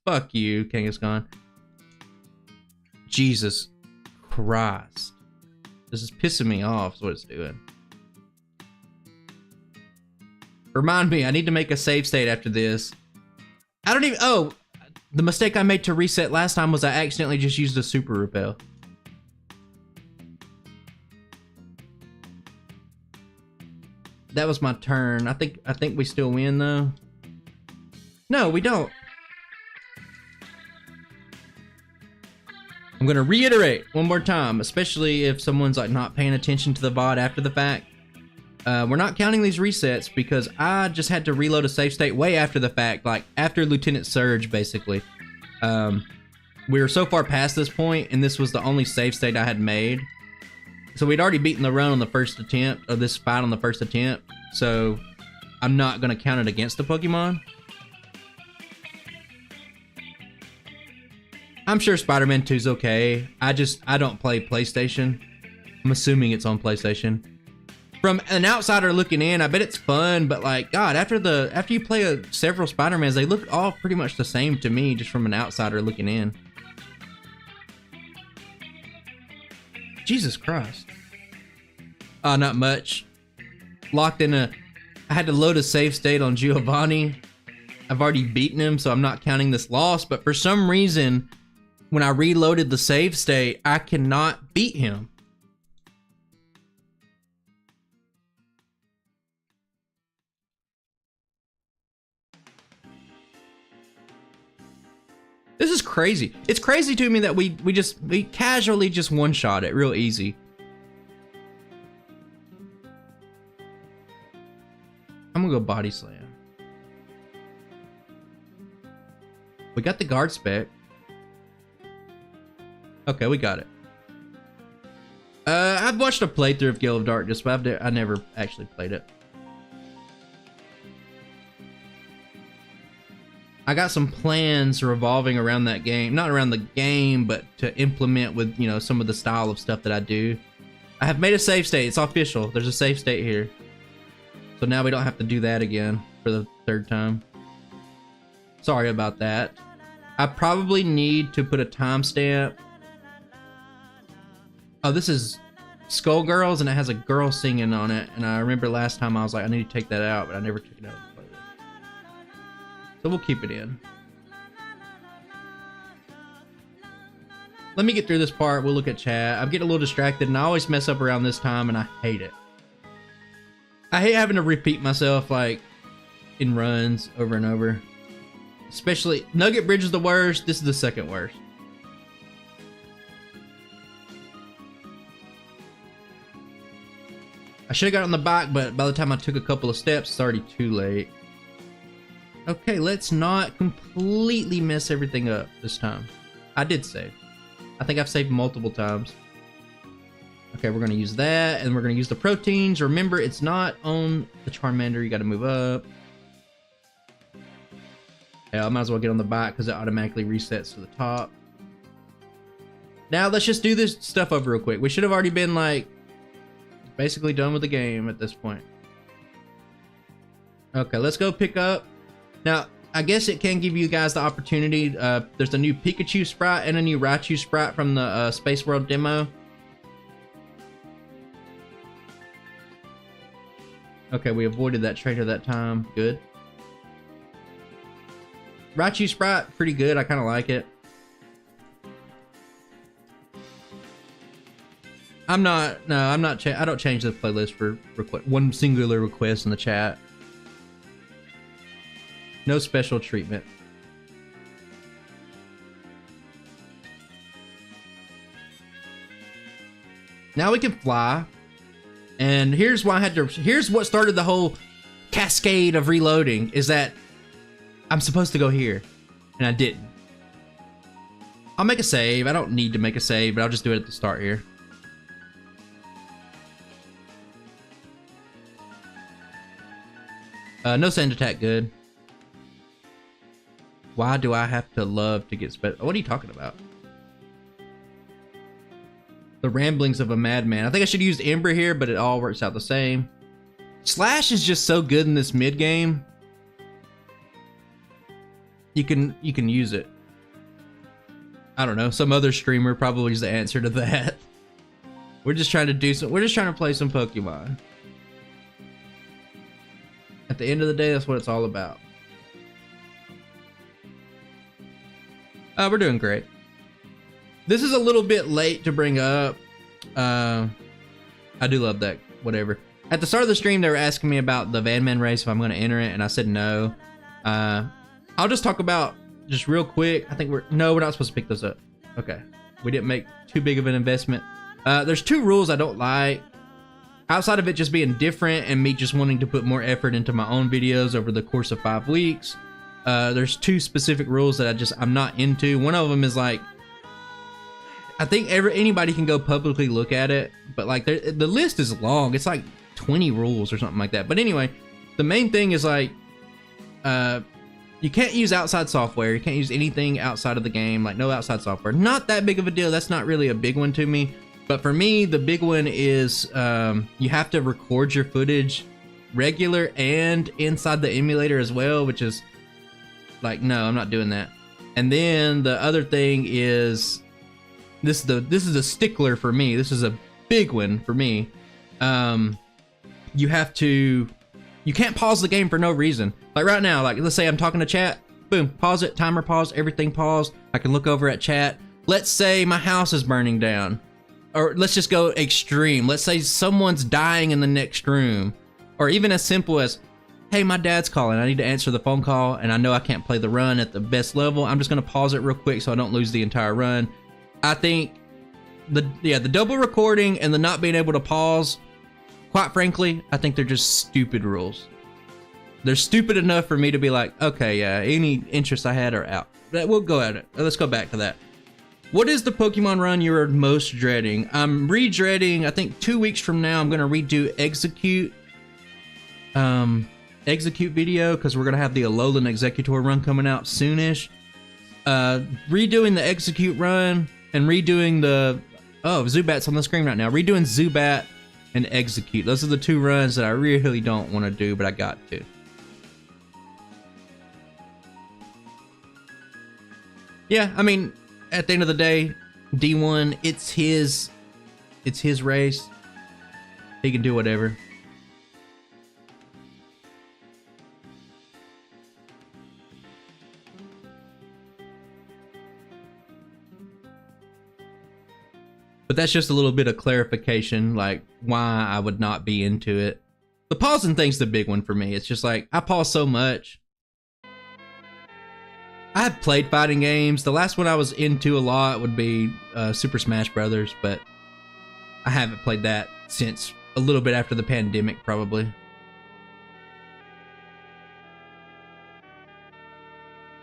Fuck you, Kangaskhan. Jesus Christ. This is pissing me off is what it's doing. Remind me, I need to make a save state after this. I don't even, oh, the mistake I made to reset last time was I accidentally just used a super repel. That was my turn. I think we still win though. No, we don't. I'm gonna reiterate one more time, especially if someone's like not paying attention to the VOD after the fact. We're not counting these resets because I just had to reload a save state way after the fact, like after Lieutenant Surge, basically. We were so far past this point, and this was the only save state I had made. So we'd already beaten the run on the first attempt, or this fight on the first attempt, so I'm not going to count it against the Pokemon. I'm sure Spider-Man 2's okay. I don't play PlayStation. I'm assuming it's on PlayStation. from an outsider looking in, I bet it's fun, but like, God, after you play several Spider-Mans, they look all pretty much the same to me, just from an outsider looking in. Jesus Christ. Not much. Locked in I had to load a save state on Giovanni. I've already beaten him, so I'm not counting this loss, but for some reason, when I reloaded the save state, I cannot beat him. This is crazy. It's crazy to me that we casually just one-shot it real easy. I'm gonna go body slam. We got the guard spec. Okay, we got it. I've watched a playthrough of Gale of Darkness, but I never actually played it. I got some plans revolving around that game. Not around the game, but to implement with, you know, some of the style of stuff that I do. I have made a save state. It's official. There's a save state here. So now we don't have to do that again for the third time. Sorry about that. I probably need to put a timestamp. Oh, this is Skullgirls, and it has a girl singing on it. And I remember last time I was like, I need to take that out, but I never took it out. So we'll keep it in. Let me get through this part. We'll look at chat. I'm getting a little distracted, and I always mess up around this time, and I hate it. I hate having to repeat myself, like, in runs over and over. Especially, Nugget Bridge is the worst. This is the second worst. I should have got on the bike, but by the time I took a couple of steps, it's already too late. Okay, let's not completely mess everything up this time. I did save. I think I've saved multiple times. Okay, we're gonna use that, and we're gonna use the proteins. Remember, it's not on the Charmander. You gotta move up. Yeah, I might as well get on the bike because it automatically resets to the top. Now, let's just do this stuff over real quick. We should have already been, like, basically done with the game at this point. Okay, let's go pick up. Now, I guess it can give you guys the opportunity. There's a new Pikachu sprite and a new Raichu sprite from the Space World demo. Okay, we avoided that trainer that time. Good. Raichu sprite, pretty good. I kind of like it. I don't change the playlist for one singular request in the chat. No special treatment. Now we can fly. And here's why here's what started the whole cascade of reloading, is that I'm supposed to go here, and I didn't. I'll make a save. I don't need to make a save, but I'll just do it at the start here. No sand attack, good. Why do I have to love to get special? What are you talking about? The ramblings of a madman. I think I should use Ember here, but it all works out the same. Slash is just so good in this mid game. You can use it. I don't know. Some other streamer probably is the answer to that. We're just trying to do some. We're just trying to play some Pokemon. At the end of the day, that's what it's all about. We're doing great. This is a little bit late to bring up. I do love that. Whatever. At the start of the stream, they were asking me about the Van Man race, if I'm going to enter it, and I said no. I'll just talk about, just real quick. I think we're not supposed to pick those up. Okay. We didn't make too big of an investment. There's two rules I don't like. Outside of it just being different and me just wanting to put more effort into my own videos over the course of 5 weeks, there's two specific rules that I'm not into. One of them is like, I think anybody can go publicly look at it, but like the list is long. It's like 20 rules or something like that. But anyway, the main thing is like, you can't use outside software. You can't use anything outside of the game, like no outside software. Not that big of a deal. That's not really a big one to me. But for me, the big one is you have to record your footage regular and inside the emulator as well, which is like, no, I'm not doing that. And then the other thing is, this is a stickler for me. This is a big one for me. You can't pause the game for no reason. Like right now, like let's say I'm talking to chat, boom, pause it, timer pause, everything pause. I can look over at chat. Let's say my house is burning down. Or let's just go extreme. Let's say someone's dying in the next room. Or even as simple as, hey, my dad's calling. I need to answer the phone call, and I know I can't play the run at the best level. I'm just going to pause it real quick so I don't lose the entire run. I think the double recording and the not being able to pause, quite frankly, I think they're just stupid rules. They're stupid enough for me to be like, okay, yeah, any interests I had are out. But we'll go at it. Let's go back to that. What is the Pokemon run you are most dreading? I'm re-dreading, I think 2 weeks from now, I'm going to redo Execute video, because we're going to have the Alolan Executor run coming out soonish. Redoing the Execute run and redoing the... Oh, Zubat's on the screen right now. Redoing Zubat and Execute. Those are the 2 runs that I really don't want to do, but I got to. Yeah, I mean... At the end of the day, D1, it's his race. He can do whatever. But that's just a little bit of clarification, like why I would not be into it. The pausing thing's the big one for me. It's just like, I pause so much. I've played fighting games. The last one I was into a lot would be Super Smash Brothers, but I haven't played that since a little bit after the pandemic, probably.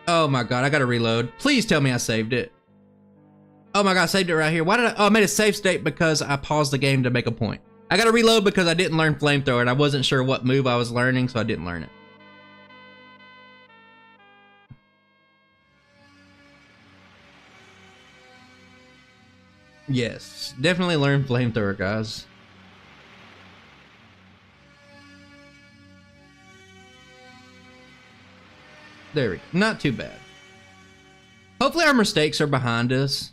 Oh my god, I gotta reload. Please tell me I saved it. Oh my god, I saved it right here. Why did I? Oh, I made a save state because I paused the game to make a point. I gotta reload because I didn't learn Flamethrower and I wasn't sure what move I was learning, so I didn't learn it. Yes, definitely learn Flamethrower, guys. There we go. Not too bad. Hopefully our mistakes are behind us.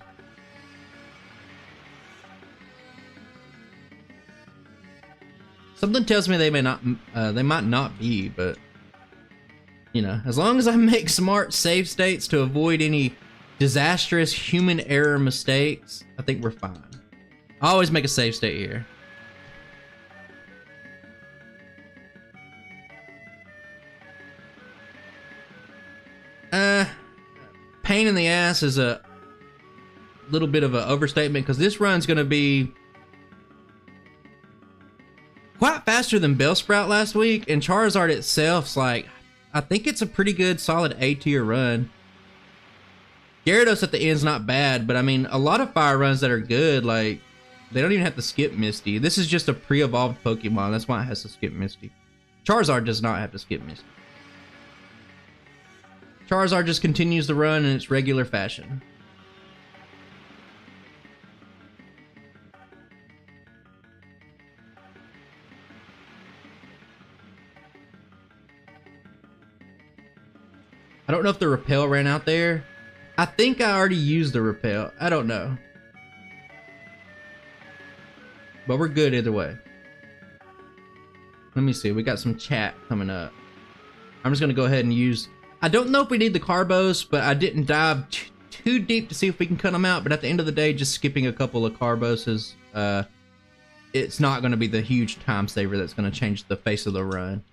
Something tells me they might not be, but you know, as long as I make smart save states to avoid any disastrous human error mistakes, I think we're fine. I always make a save state here. Pain in the ass is a little bit of an overstatement because this run's gonna be quite faster than Bellsprout last week, and Charizard itself's like, I think it's a pretty good solid A tier run. Gyarados at the end's not bad, but I mean, a lot of fire runs that are good, like, they don't even have to skip Misty. This is just a pre-evolved Pokemon, that's why it has to skip Misty. Charizard does not have to skip Misty. Charizard just continues the run in its regular fashion. I don't know if the repel ran out there. I think I already used the repel. I don't know. But we're good either way. Let me see. We got some chat coming up. I'm just going to go ahead and use... I don't know if we need the Carbos, but I didn't dive too deep to see if we can cut them out. But at the end of the day, just skipping a couple of Carbos is... it's not going to be the huge time saver that's going to change the face of the run.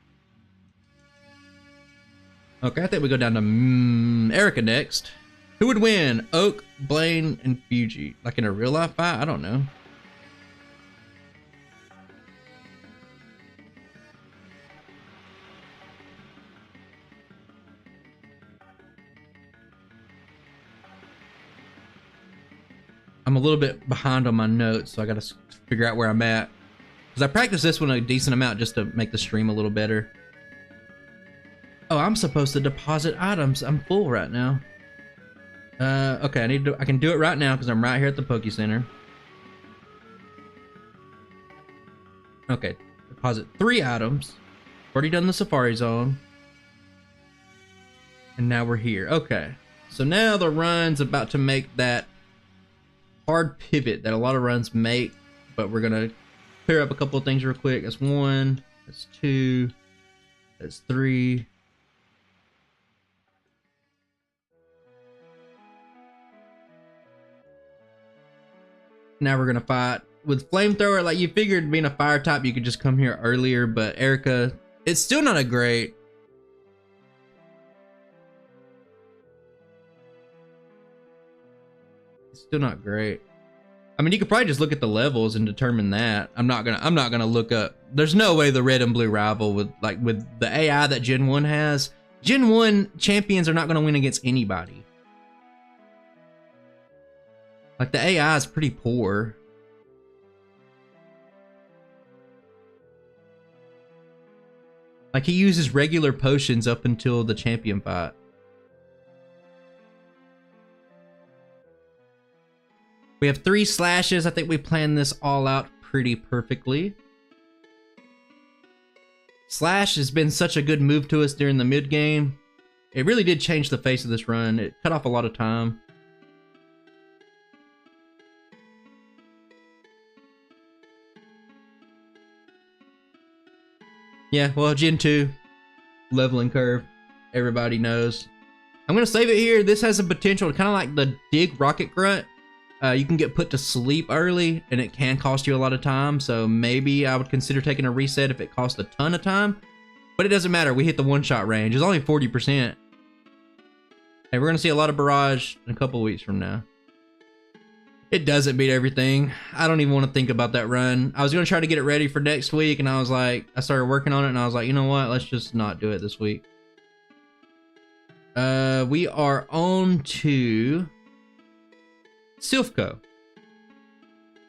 Okay, I think we go down to Erica next. Who would win? Oak, Blaine, and Fuji? Like in a real life fight? I don't know. I'm a little bit behind on my notes, so I gotta figure out where I'm at. Because I practiced this one a decent amount just to make the stream a little better. Oh, I'm supposed to deposit items. I'm full right now. Okay, I can do it right now because I'm right here at the Poke Center. Okay, deposit 3 items. Already done the Safari Zone. And now we're here. Okay, so now the run's about to make that hard pivot that a lot of runs make, but we're gonna clear up a couple of things real quick. That's 1, that's 2, that's 3. Now we're gonna fight with Flamethrower. Like, you figured being a fire type you could just come here earlier, but Erica, it's still not a great. It's still not great. I mean, you could probably just look at the levels and determine that. I'm not gonna look up. There's no way the red and blue rival with the AI that Gen 1 has. Gen 1 champions are not gonna win against anybody. Like, the AI is pretty poor. Like, he uses regular potions up until the champion fight. We have 3 slashes. I think we planned this all out pretty perfectly. Slash has been such a good move to us during the mid game. It really did change the face of this run. It cut off a lot of time. Yeah, well, Gen 2, leveling curve, everybody knows. I'm going to save it here. This has a potential, kind of like the Dig Rocket Grunt. You can get put to sleep early, and it can cost you a lot of time, so maybe I would consider taking a reset if it costs a ton of time. But it doesn't matter. We hit the one-shot range. It's only 40%. Hey, we're going to see a lot of Barrage in a couple weeks from now. It doesn't beat everything. I don't even want to think about that run. I was going to try to get it ready for next week, and I was like, I started working on it, and I was like, you know what? Let's just not do it this week. We are on to Silphco.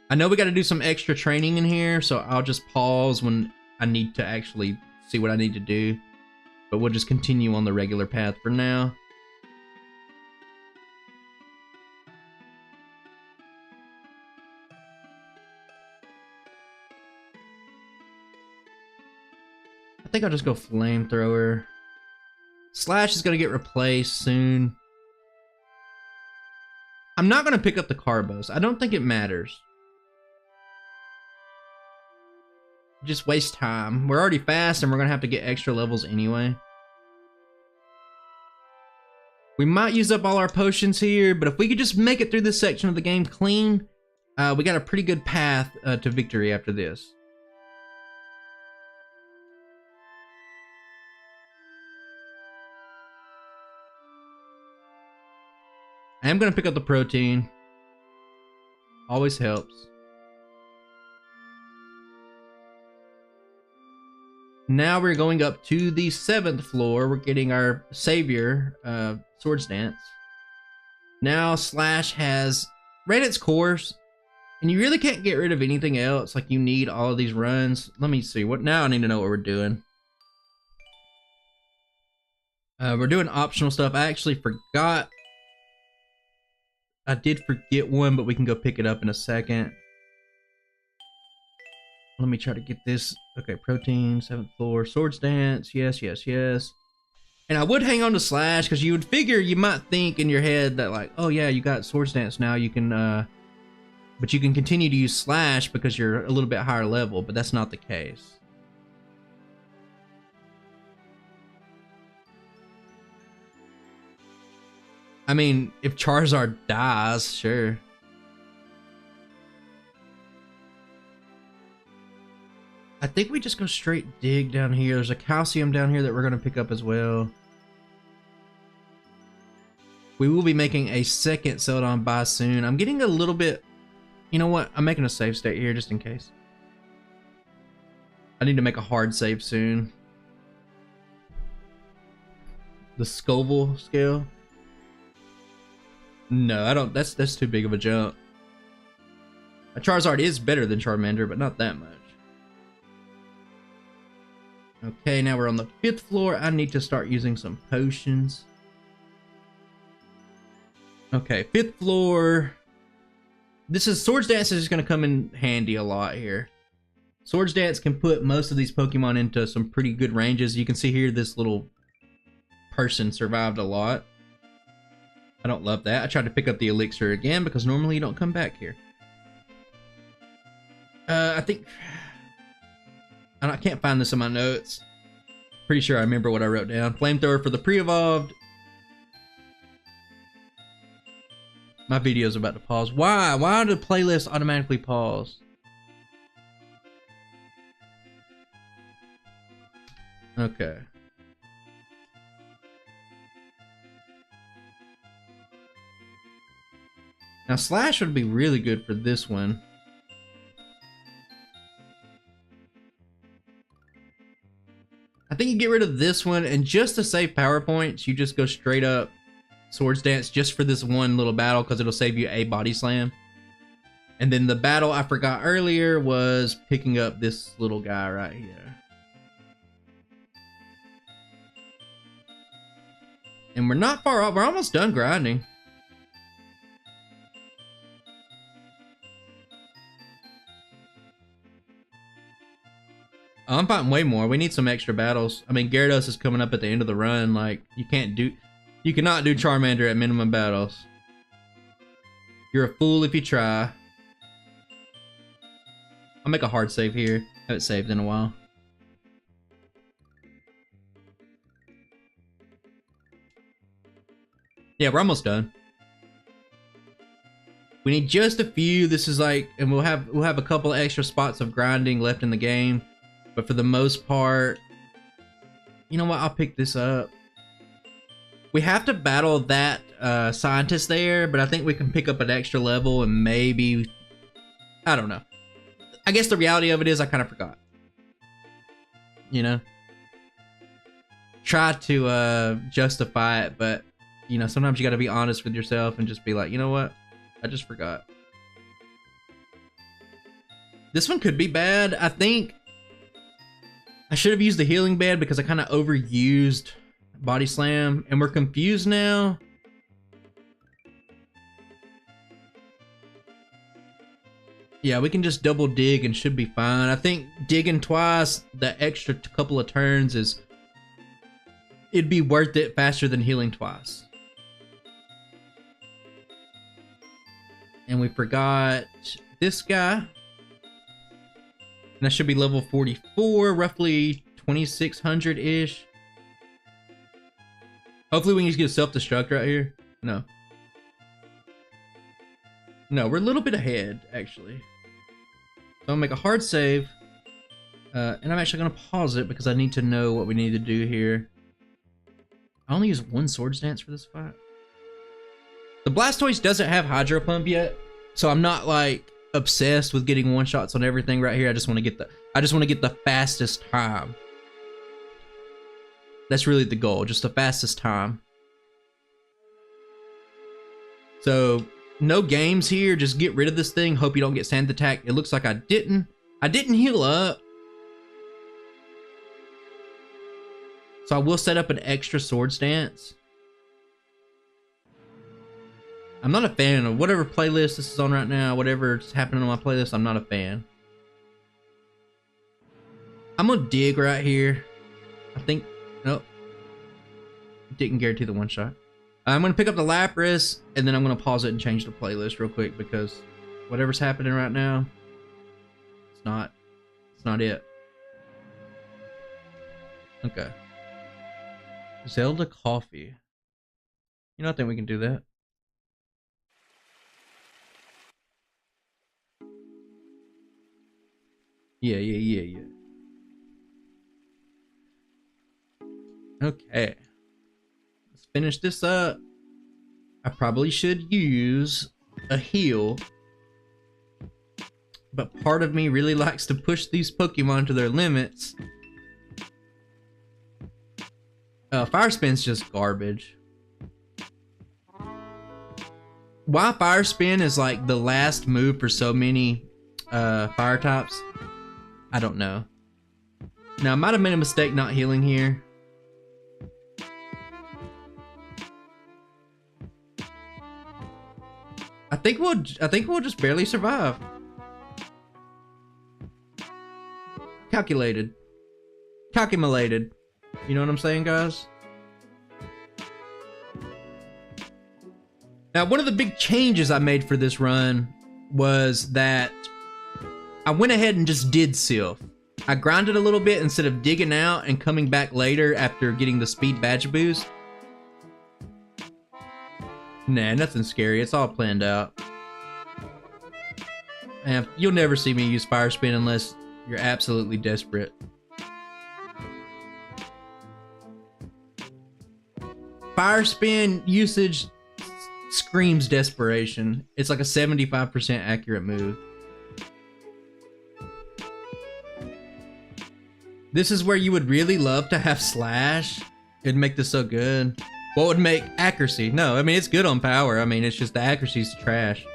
I know we got to do some extra training in here, so I'll just pause when I need to actually see what I need to do. But we'll just continue on the regular path for now. I think I'll just go Flamethrower. Slash is going to get replaced soon. I'm not going to pick up the Carbos. I don't think it matters. Just waste time. We're already fast and we're going to have to get extra levels anyway. We might use up all our potions here, but if we could just make it through this section of the game clean, we got a pretty good path to victory after this. I am going to pick up the protein. Always helps. Now we're going up to the 7th floor. We're getting our savior, Swords Dance. Now Slash has ran its course, and you really can't get rid of anything else. Like, you need all of these runs. Let me see. What now? I need to know what we're doing. We're doing optional stuff. I actually forgot. I did forget one, but we can go pick it up in a second. Let me try to get this. Okay, protein, 7th floor, Swords Dance. Yes, yes, yes. And I would hang on to Slash, because you would figure, you might think in your head that, like, oh yeah, you got Swords Dance now, you can, but you can continue to use Slash because you're a little bit higher level, but that's not the case. I mean, if Charizard dies, sure. I think we just go straight dig down here. There's a calcium down here that we're going to pick up as well. We will be making a second Celadon buy soon. I'm getting a little bit... You know what? I'm making a save state here just in case. I need to make a hard save soon. The Scoville scale. No, I don't. That's too big of a jump. A Charizard is better than Charmander, but not that much. Okay, now we're on the 5th floor. I need to start using some potions. Okay, 5th floor. This is Swords Dance is going to come in handy a lot here. Swords Dance can put most of these Pokemon into some pretty good ranges. You can see here this little person survived a lot. I don't love that. I tried to pick up the elixir again because normally you don't come back here. I think... I can't find this in my notes. Pretty sure I remember what I wrote down. Flamethrower for the pre-evolved. My video's about to pause. Why? Why do the playlists automatically pause? Okay. Now Slash would be really good for this one. I think you get rid of this one, and just to save power points, you just go straight up Swords Dance just for this one little battle because it'll save you a body slam. And then the battle I forgot earlier was picking up this little guy right here. And we're not far off. We're almost done grinding. I'm fighting way more. We need some extra battles. I mean, Gyarados is coming up at the end of the run. Like, you cannot do Charmander at minimum battles. You're a fool if you try. I'll make a hard save here. Haven't saved in a while. Yeah, we're almost done. We need just a few. This is like, and we'll have a couple extra spots of grinding left in the game. But for the most part, you know what? I'll pick this up. We have to battle that scientist there, but I think we can pick up an extra level and maybe... I don't know. I guess the reality of it is I kind of forgot. You know? Try to justify it, but, you know, sometimes you got to be honest with yourself and just be like, you know what? I just forgot. This one could be bad. I think I should have used the healing bed because I kind of overused Body Slam, and we're confused now. Yeah, we can just double dig and should be fine. I think digging twice, the extra couple of turns it'd be worth it faster than healing twice. And we forgot this guy. And that should be level 44, roughly 2600-ish. Hopefully we can just get a self-destruct right here. No. No, we're a little bit ahead, actually. So I'm gonna make a hard save. And I'm actually gonna pause it because I need to know what we need to do here. I only use one Swords Dance for this fight. The Blastoise doesn't have Hydro Pump yet, so I'm not like obsessed with getting one shots on everything right here. I just want to get the fastest time. That's really the goal, just the fastest time. So no games here, just get rid of this thing. Hope you don't get sand attack. It looks like I didn't heal up. So I will set up an extra Swords Dance. I'm not a fan of whatever playlist this is on right now, whatever's happening on my playlist, I'm not a fan. I'm gonna dig right here. I think, nope. Didn't guarantee the one shot. I'm gonna pick up the Lapras, and then I'm gonna pause it and change the playlist real quick because whatever's happening right now, it's not it. Okay. Zelda Coffee. You know, I think we can do that. Yeah. Okay. Let's finish this up. I probably should use a heal. But part of me really likes to push these Pokemon to their limits. Fire Spin's just garbage. Why Fire Spin is like the last move for so many fire types, I don't know. Now I might have made a mistake not healing here. I think we'll just barely survive. calculated. Calculated. You know what I'm saying, guys? Now, one of the big changes I made for this run was that I went ahead and just did Sylph. I grinded a little bit instead of digging out and coming back later after getting the speed badge boost. Nah, nothing scary. It's all planned out. And you'll never see me use Fire Spin unless you're absolutely desperate. Fire Spin usage screams desperation. It's like a 75% accurate move. This is where you would really love to have Slash. It'd make this so good. What would make accuracy? No, I mean, it's good on power. I mean, it's just the accuracy's trash.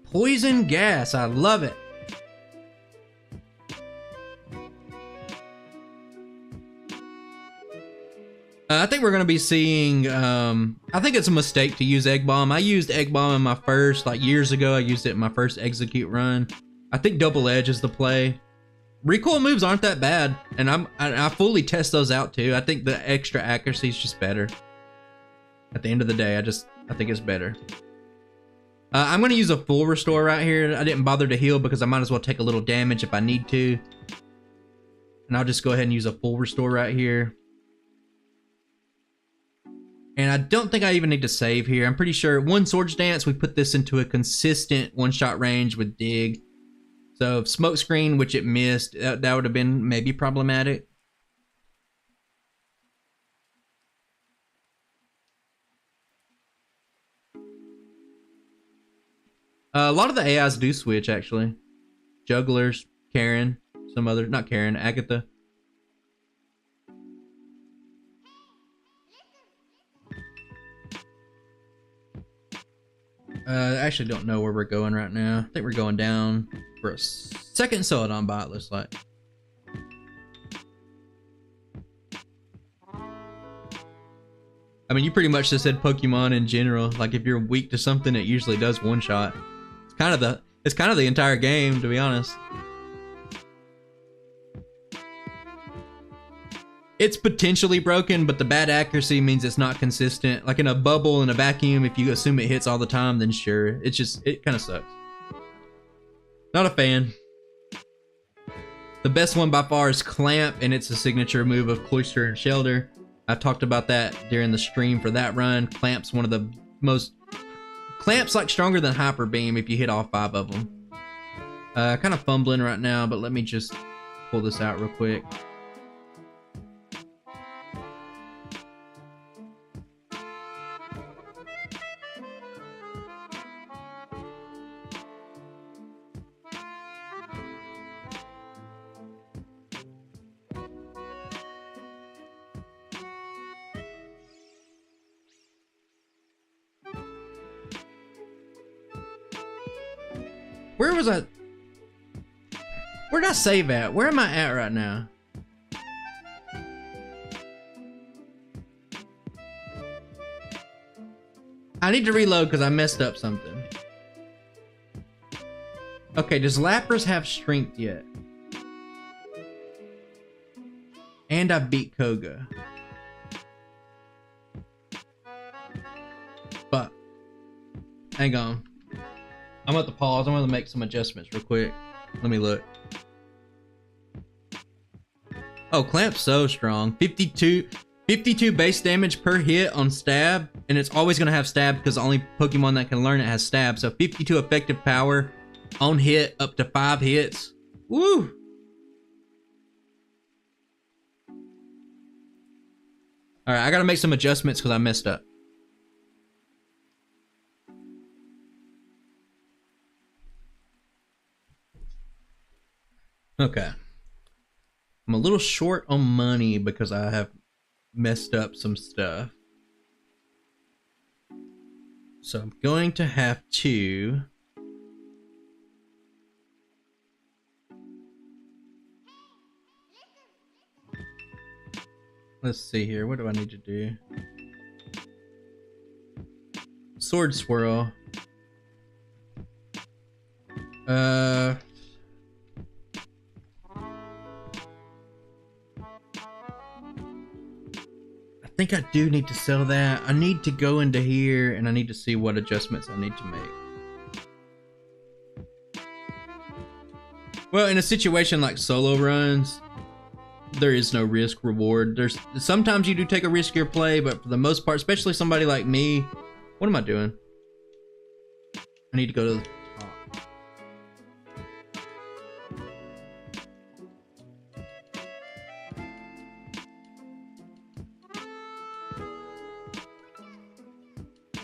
Poison gas, I love it. I think we're going to be seeing, I think it's a mistake to use Egg Bomb. I used Egg Bomb in my first, like years ago, I used it in my first Execute run. I think Double Edge is the play. Recoil moves aren't that bad, and I fully test those out too. I think the extra accuracy is just better. At the end of the day, I think it's better. I'm going to use a full restore right here. I didn't bother to heal because I might as well take a little damage if I need to. And I'll just go ahead and use a full restore right here. And I don't think I even need to save here. I'm pretty sure one Swords Dance, we put this into a consistent one-shot range with Dig. So if Smoke Screen, which it missed, that would have been maybe problematic. A lot of the AIs do switch, actually. Jugglers, Karen, some other, not Karen, Agatha. I actually don't know where we're going right now. I think we're going down for a second Celadon bot, looks like. I mean, you pretty much just said Pokemon in general. Like, if you're weak to something, it usually does one shot. It's kind of the entire game, to be honest. It's potentially broken, but the bad accuracy means it's not consistent. Like in a bubble and a vacuum, if you assume it hits all the time, then sure. It kind of sucks. Not a fan. The best one by far is Clamp, and it's a signature move of Cloister and Shelter. I talked about that during the stream for that run. Clamp's one of the most... Clamp's like stronger than Hyper Beam if you hit all 5 of them. Kind of fumbling right now, but let me just pull this out real quick. Where was I? Where did I save at? Where am I at right now? I need to reload because I messed up something. Okay, does Lapras have strength yet? And I beat Koga. But, hang on. I'm at the pause. I'm going to make some adjustments real quick. Let me look. Oh, Clamp's so strong. 52 base damage per hit on Stab. And it's always going to have Stab because the only Pokemon that can learn it has Stab. So 52 effective power on hit up to 5 hits. Woo! Alright, I got to make some adjustments because I messed up. Okay. I'm a little short on money because I have messed up some stuff. So I'm going to have to... Let's see here. What do I need to do? Sword Swirl. think I do need to sell that. I need to go into here and I need to see what adjustments I need to make. Well, in a situation like solo runs, there is no risk reward. There's sometimes you do take a riskier play, but for the most part, especially somebody like me, what am I doing? I need to go to the top.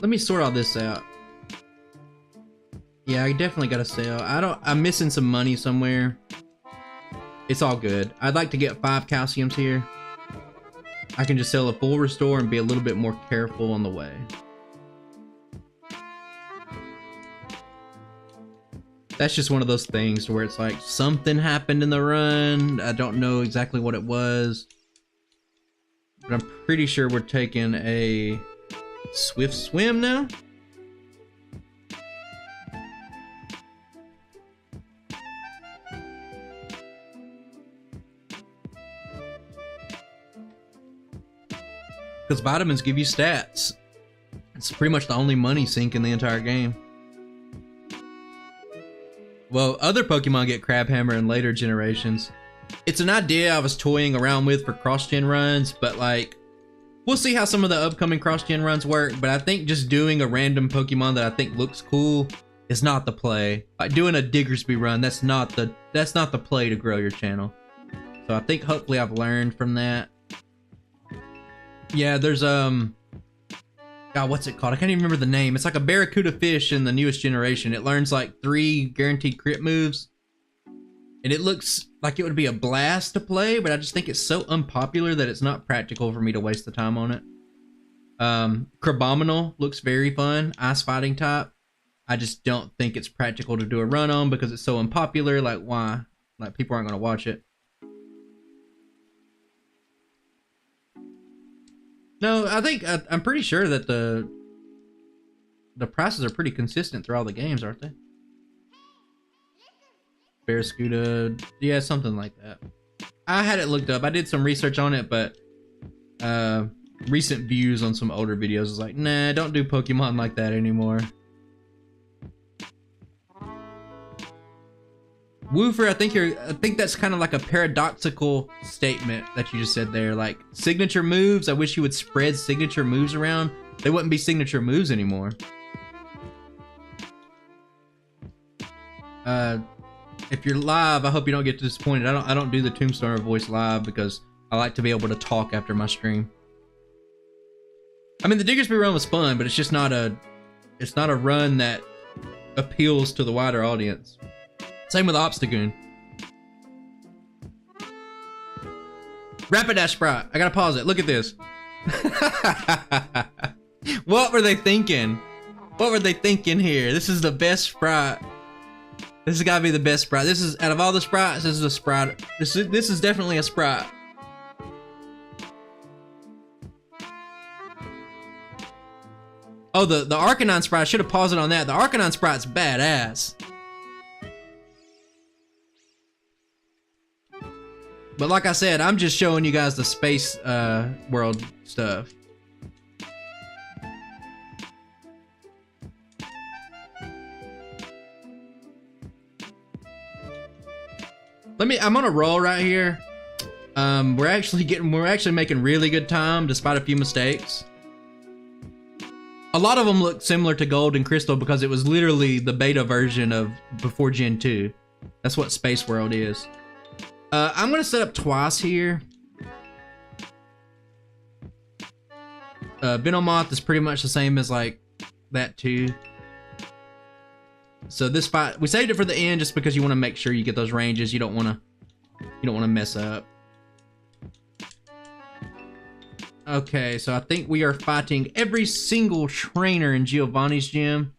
Let me sort all this out. Yeah, I definitely gotta sell. I'm missing some money somewhere. It's all good. I'd like to get 5 calciums here. I can just sell a full restore and be a little bit more careful on the way. That's just one of those things where it's like something happened in the run. I don't know exactly what it was, but I'm pretty sure we're taking a swift swim now. Because vitamins give you stats. It's pretty much the only money sink in the entire game. Well, other Pokemon get Crab Hammer in later generations. It's an idea I was toying around with for cross-gen runs, but like, we'll see how some of the upcoming cross-gen runs work, but I think just doing a random Pokemon that I think looks cool is not the play. Like doing a Diggersby run, that's not the play to grow your channel. So I think hopefully I've learned from that. Yeah, there's God, what's it called? I can't even remember the name. It's like a Barracuda fish in the newest generation. It learns like 3 guaranteed crit moves. And it looks like it would be a blast to play, but I just think it's so unpopular that it's not practical for me to waste the time on it. Crabominal looks very fun, ice fighting type. I just don't think it's practical to do a run on because it's so unpopular. Like, why? Like, people aren't going to watch it. No, I think I'm pretty sure that the prices are pretty consistent through all the games, aren't they? Barracuda, yeah, something like that. I had it looked up. I did some research on it, but recent views on some older videos is like, nah, don't do Pokemon like that anymore. Woofer, I think that's kind of like a paradoxical statement that you just said there. Like, signature moves, I wish you would spread signature moves around. They wouldn't be signature moves anymore. If you're live, I hope you don't get disappointed. I don't do the Tombstoner voice live because I like to be able to talk after my stream. I mean, the Diggersby run was fun, but it's just not a run that appeals to the wider audience. Same with Obstagoon. Rapidash Sprite. I gotta pause it. Look at this. What were they thinking? What were they thinking here? This is the best Sprite. This has gotta be the best Sprite. This is, out of all the Sprites, this is a Sprite. This is definitely a Sprite. Oh, the Arcanine Sprite. I should have paused it on that. The Arcanine Sprite's badass. But like I said, I'm just showing you guys the space world stuff. I'm on a roll right here. We're actually making really good time despite a few mistakes. A lot of them look similar to Gold and Crystal because it was literally the beta version of before Gen 2. That's what Space World is. I'm gonna set up twice here. Venomoth is pretty much the same as like that too. So this fight, we saved it for the end just because you want to make sure you get those ranges. You don't want to mess up. Okay, so I think we are fighting every single trainer in Giovanni's gym.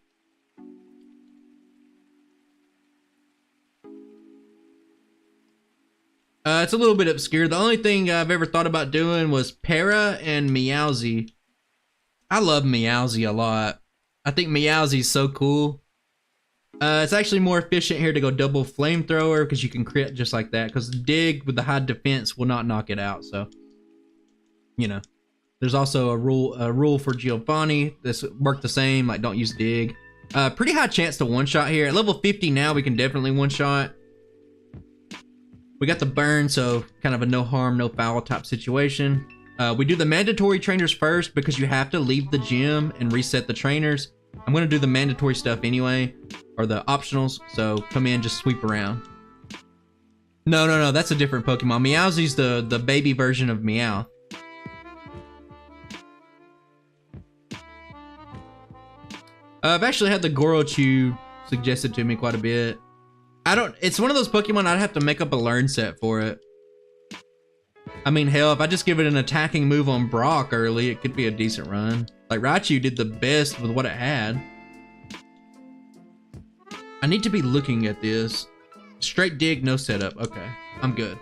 It's a little bit obscure. The only thing I've ever thought about doing was Para and Meowsy. I love Meowsy a lot. I think Meowsy's so cool. It's actually more efficient here to go double flamethrower because you can crit just like that. Because Dig with the high defense will not knock it out. So, you know. There's also a rule for Giovanni. This worked the same, like don't use dig. Pretty high chance to one-shot here. At level 50 now, we can definitely one-shot. We got the burn, so kind of a no harm, no foul type situation. We do the mandatory trainers first because you have to leave the gym and reset the trainers. I'm gonna do the mandatory stuff anyway, or the optionals, so come in, just sweep around. No, that's a different Pokemon. Meowsie's the baby version of Meow. I've actually had the Gorochu suggested to me quite a bit. It's one of those Pokemon I'd have to make up a learn set for it. I mean, hell, if I just give it an attacking move on Brock early, it could be a decent run. Like, Raichu did the best with what it had. I need to be looking at this. Straight dig, no setup. Okay, I'm good.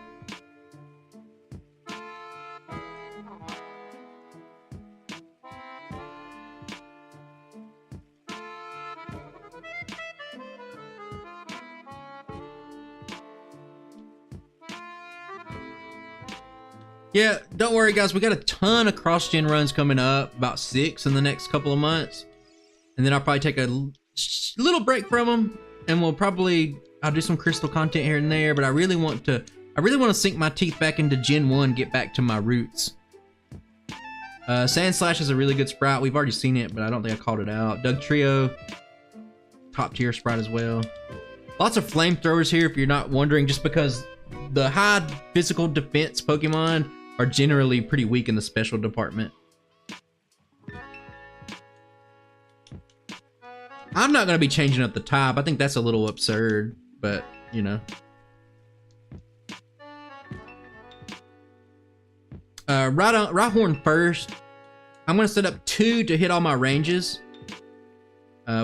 Yeah, don't worry guys, we got a ton of cross-gen runs coming up, about 6 in the next couple of months. And then I'll probably take a little break from them, and I'll do some crystal content here and there, but I really want to sink my teeth back into Gen 1, get back to my roots. Sandslash is a really good sprite. We've already seen it, but I don't think I called it out. Doug Trio, top tier sprite as well. Lots of flamethrowers here if you're not wondering, just because the high physical defense Pokemon are generally pretty weak in the special department. I'm not going to be changing up the type. I think that's a little absurd, but you know. Rhyhorn first. I'm going to set up 2 to hit all my ranges.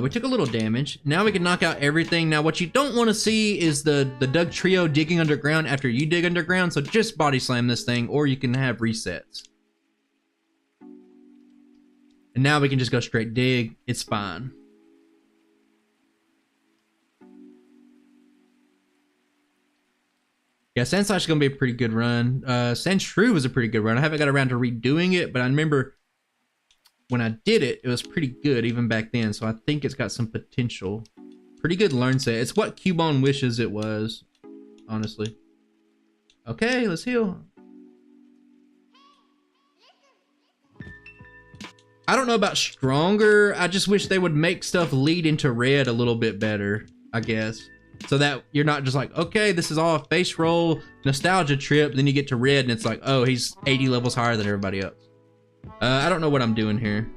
We took a little damage. Now we can knock out everything. Now what you don't want to see is the Doug Trio digging underground after you dig underground, so just body slam this thing, or you can have resets. And now we can just go straight dig. It's fine. Yeah, Sandslash is going to be a pretty good run. Sandshrew was a pretty good run. I haven't got around to redoing it, but I remember when I did it, it was pretty good even back then, so I think it's got some potential. Pretty good learn set. It's what Cubone wishes it was, honestly. Okay, let's heal. I don't know about stronger. I just wish they would make stuff lead into red a little bit better, I guess. So that you're not just like, okay, this is all a face roll, nostalgia trip, then you get to red and it's like, oh, he's 80 levels higher than everybody else. I don't know what I'm doing here.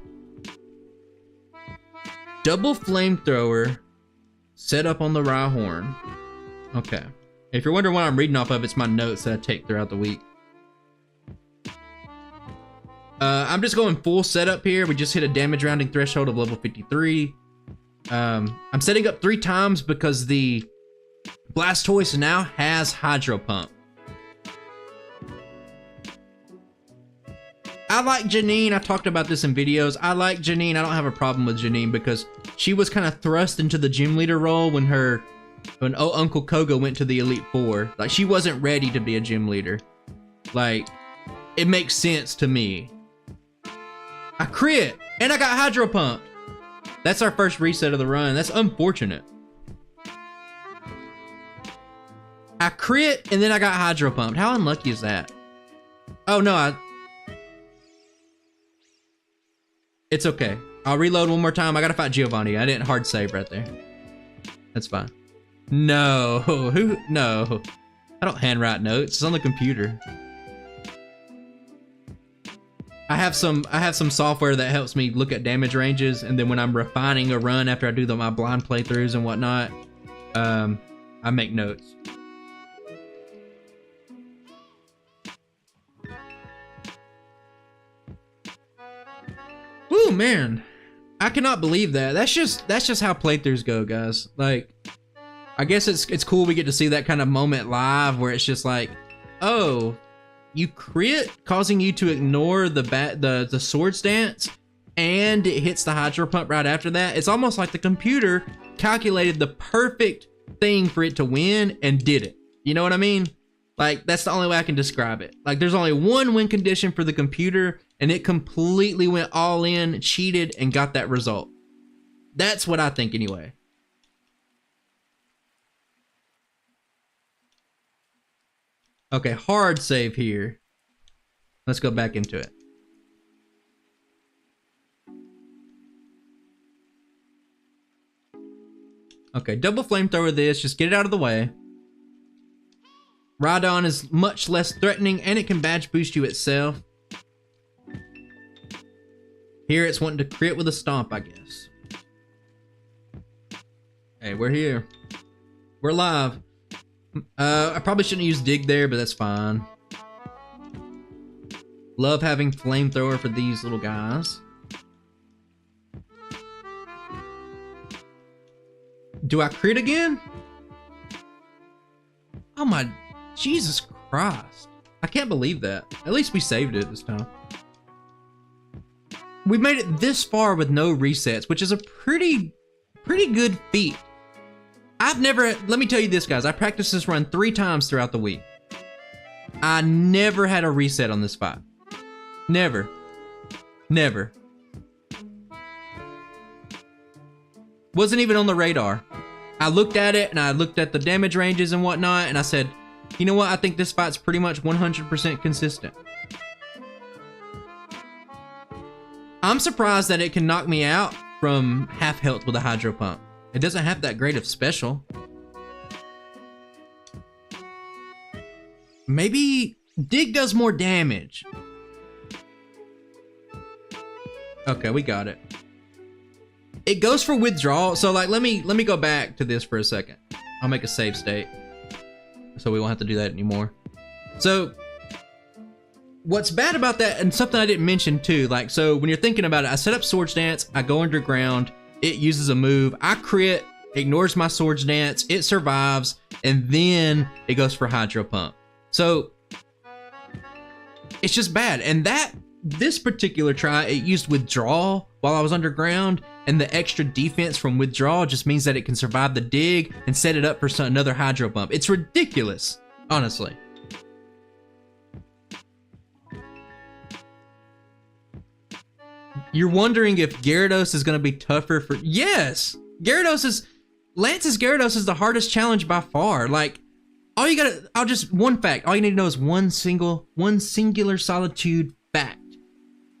Double flamethrower set up on the Rhyhorn. Okay. If you're wondering what I'm reading off of, it's my notes that I take throughout the week. I'm just going full setup here. We just hit a damage rounding threshold of level 53. I'm setting up 3 times because the Blastoise now has Hydro Pump. I like Janine. I talked about this in videos. I like Janine. I don't have a problem with Janine because she was kind of thrust into the gym leader role when Uncle Koga went to the Elite Four. Like, she wasn't ready to be a gym leader. Like, it makes sense to me. I crit and I got Hydro Pumped. That's our first reset of the run. That's unfortunate. I crit and then I got Hydro Pumped. How unlucky is that? Oh no, it's okay. I'll reload one more time. I gotta fight Giovanni. I didn't hard save right there. That's fine. No, no. I don't handwrite notes. It's on the computer. I have some software that helps me look at damage ranges, and then when I'm refining a run after I do my blind playthroughs and whatnot, I make notes. Ooh, man, I cannot believe that. That's just how playthroughs go, guys. Like, I guess it's cool we get to see that kind of moment live where it's just like, oh, you crit, causing you to ignore the sword stance, and it hits the Hydro Pump right after that. It's almost like the computer calculated the perfect thing for it to win and did it. You know what I mean? Like, that's the only way I can describe it. Like, there's only one win condition for the computer, and it completely went all in, cheated, and got that result. That's what I think anyway. Okay, hard save here. Let's go back into it. Okay, double flamethrower this, just get it out of the way. Rhydon is much less threatening, and it can badge boost you itself. Here it's wanting to crit with a stomp, I guess. Hey, we're here. We're live. I probably shouldn't use dig there, but that's fine. Love having flamethrower for these little guys. Do I crit again? Oh my, Jesus Christ. I can't believe that. At least we saved it this time. We made it this far with no resets, which is a pretty good feat. Let me tell you this, guys. I practiced this run 3 times throughout the week. I never had a reset on this fight. Never. Never. Wasn't even on the radar. I looked at it and I looked at the damage ranges and whatnot, and I said, you know what? I think this fight's pretty much 100% consistent. I'm surprised that it can knock me out from half health with a hydro pump. It doesn't have that great of special. Maybe dig does more damage. Okay, we got it. It goes for withdrawal, so like let me go back to this for a second. I'll make a save state, so we won't have to do that anymore. So what's bad about that, and something I didn't mention too, like, so when you're thinking about it, I set up Swords Dance, I go underground, it uses a move, I crit, ignores my Swords Dance, it survives, and then it goes for Hydro Pump. So it's just bad. And this particular try, it used withdrawal while I was underground, and the extra defense from withdrawal just means that it can survive the dig and set it up for another Hydro Pump. It's ridiculous, honestly. You're wondering if Gyarados is going to be tougher for... Yes! Lance's Gyarados is the hardest challenge by far. Like, all you gotta... one fact. All you need to know is one singular solitude fact.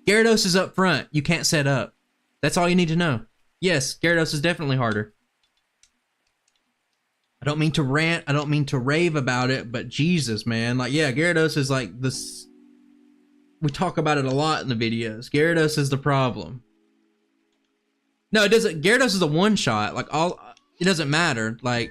Gyarados is up front. You can't set up. That's all you need to know. Yes, Gyarados is definitely harder. I don't mean to rant. I don't mean to rave about it, but Jesus, man. Like, yeah, Gyarados is like this... We talk about it a lot in the videos. Gyarados is the problem. No, it doesn't. Gyarados is a one-shot. Like, it doesn't matter. Like,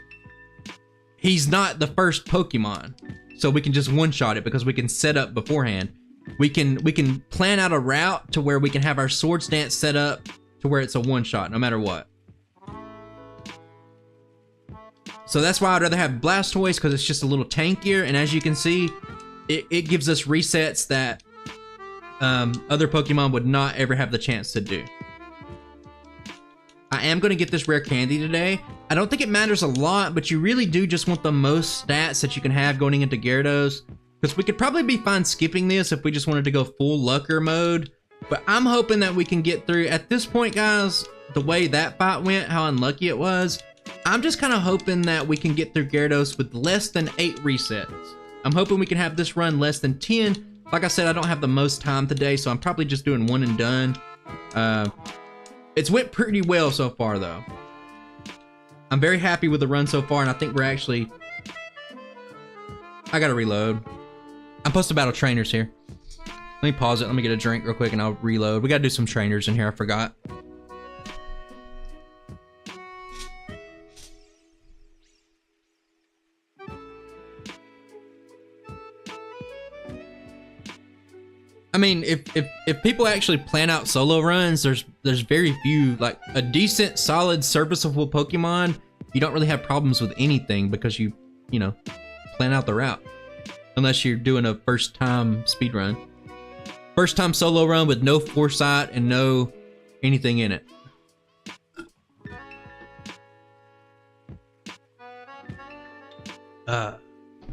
he's not the first Pokemon. So we can just one-shot it because we can set up beforehand. We can plan out a route to where we can have our Swords Dance set up to where it's a one-shot no matter what. So that's why I'd rather have Blastoise, because it's just a little tankier, and as you can see, it gives us resets that other Pokemon would not ever have the chance to do. I am going to get this rare candy today. I don't think it matters a lot, but you really do just want the most stats that you can have going into Gyarados. Because we could probably be fine skipping this if we just wanted to go full Lucker mode. But I'm hoping that we can get through. At this point, guys, the way that fight went, how unlucky it was, I'm just kind of hoping that we can get through Gyarados with less than 8 resets. I'm hoping we can have this run less than 10. Like I said, I don't have the most time today, so I'm probably just doing one and done. It's went pretty well so far, though. I'm very happy with the run so far, and I think we're actually... I gotta reload. I'm supposed to battle trainers here. Let me pause it. Let me get a drink real quick, and I'll reload. We gotta do some trainers in here. I forgot. I mean, if people actually plan out solo runs, there's very few, like a decent, solid, serviceable Pokemon. You don't really have problems with anything because you know, plan out the route. Unless you're doing a first time speed run. First time solo run with no foresight and no anything in it.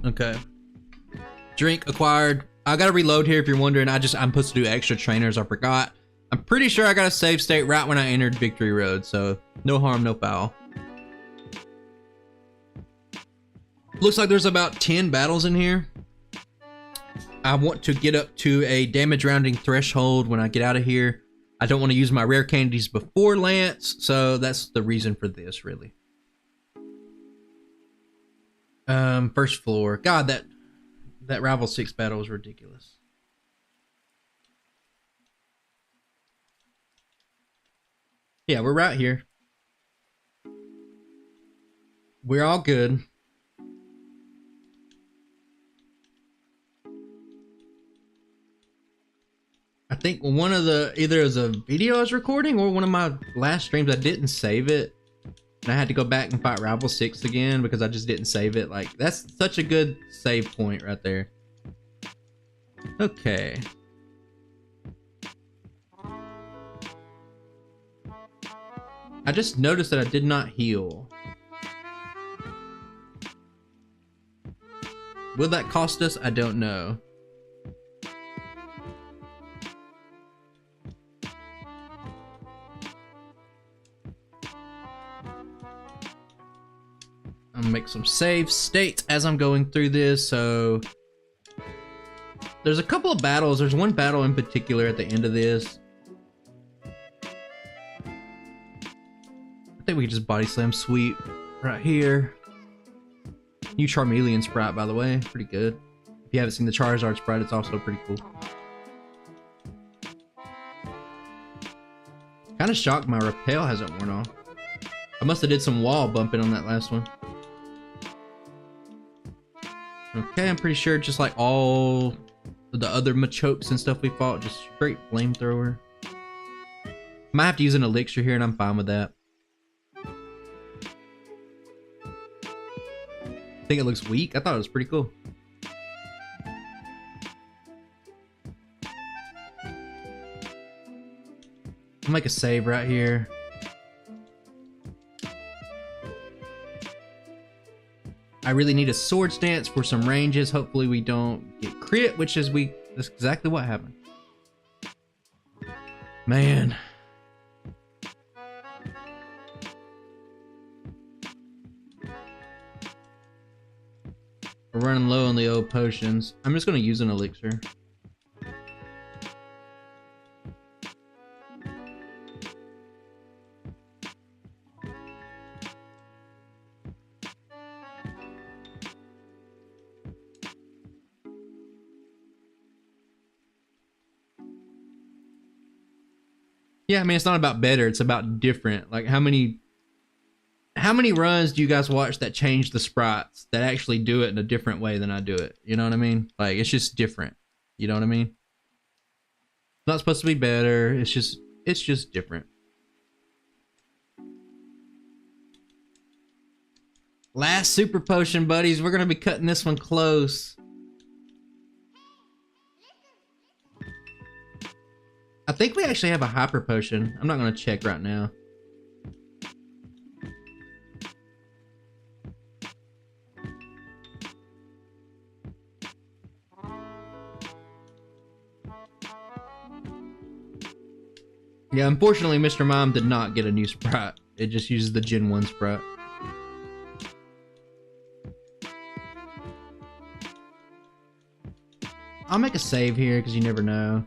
Okay. Drink acquired. I gotta reload here if you're wondering. I'm supposed to do extra trainers. I forgot. I'm pretty sure I got a save state right when I entered Victory Road, so no harm, no foul. Looks like there's about 10 battles in here. I want to get up to a damage rounding threshold when I get out of here. I don't want to use my rare candies before Lance, so that's the reason for this, really. First floor. God, that Rival 6 battle was ridiculous. Yeah, we're right here. We're all good. I think one of the, either it was a video I was recording or one of my last streams, I didn't save it. And I had to go back and fight Rival 6 again because I just didn't save it. Like, that's such a good save point right there. Okay. I just noticed that I did not heal. Will that cost us? I don't know. I'm gonna make some save states as I'm going through this. So there's a couple of battles. There's one battle in particular at the end of this. I think we can just body slam sweep right here. New Charmeleon sprite, by the way, pretty good. If you haven't seen the Charizard sprite, it's also pretty cool. Kind of shocked my repel hasn't worn off. I must have did some wall bumping on that last one. Okay, I'm pretty sure just like all the other Machokes and stuff we fought, just straight flamethrower. Might have to use an elixir here and I'm fine with that. I think it looks weak. I thought it was pretty cool. I'll make a save right here. I really need a sword stance for some ranges. Hopefully we don't get crit, which is that's exactly what happened. Man. We're running low on the old potions. I'm just gonna use an elixir. Yeah, I mean, it's not about better, it's about different. Like, how many runs do you guys watch that change the sprites, that actually do it in a different way than I do it? You know what I mean? Like, it's just different. You know what I mean? It's not supposed to be better, it's just different. Last super potion, buddies. We're gonna be cutting this one close. I think we actually have a hyper potion. I'm not gonna check right now. Yeah, unfortunately, Mr. Mime did not get a new sprite. It just uses the Gen 1 sprite. I'll make a save here because you never know.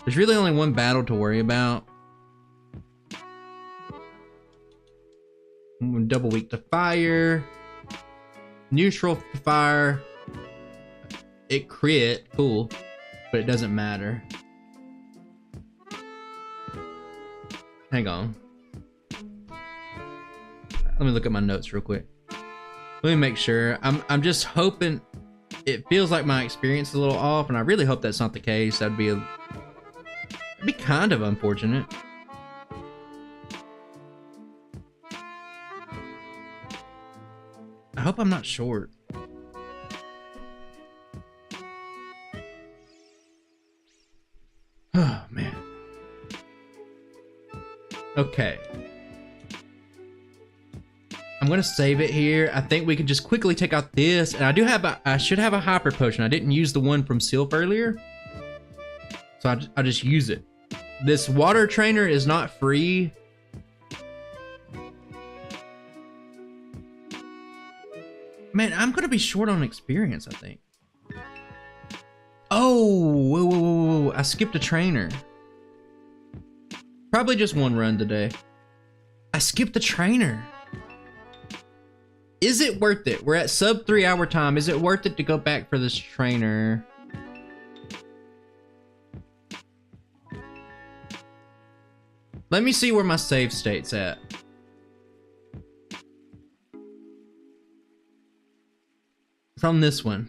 There's really only one battle to worry about. Double weak to fire. Neutral to fire. It crit, cool. But it doesn't matter. Hang on. Let me look at my notes real quick. Let me make sure. I'm just hoping. It feels like my experience is a little off, and I really hope that's not the case. That'd be kind of unfortunate. I hope I'm not short. Oh, man. Okay. I'm gonna save it here. I think we can just quickly take out this, and I should have a hyper potion. I didn't use the one from Sylph earlier, so I just use it. This water trainer is not free. Man, I'm gonna be short on experience, I think. Oh, whoa. I skipped a trainer. Probably just one run today. I skipped the trainer. Is it worth it? We're at sub 3 hour time. Is it worth it to go back for this trainer? Let me see where my save state's at. It's on this one.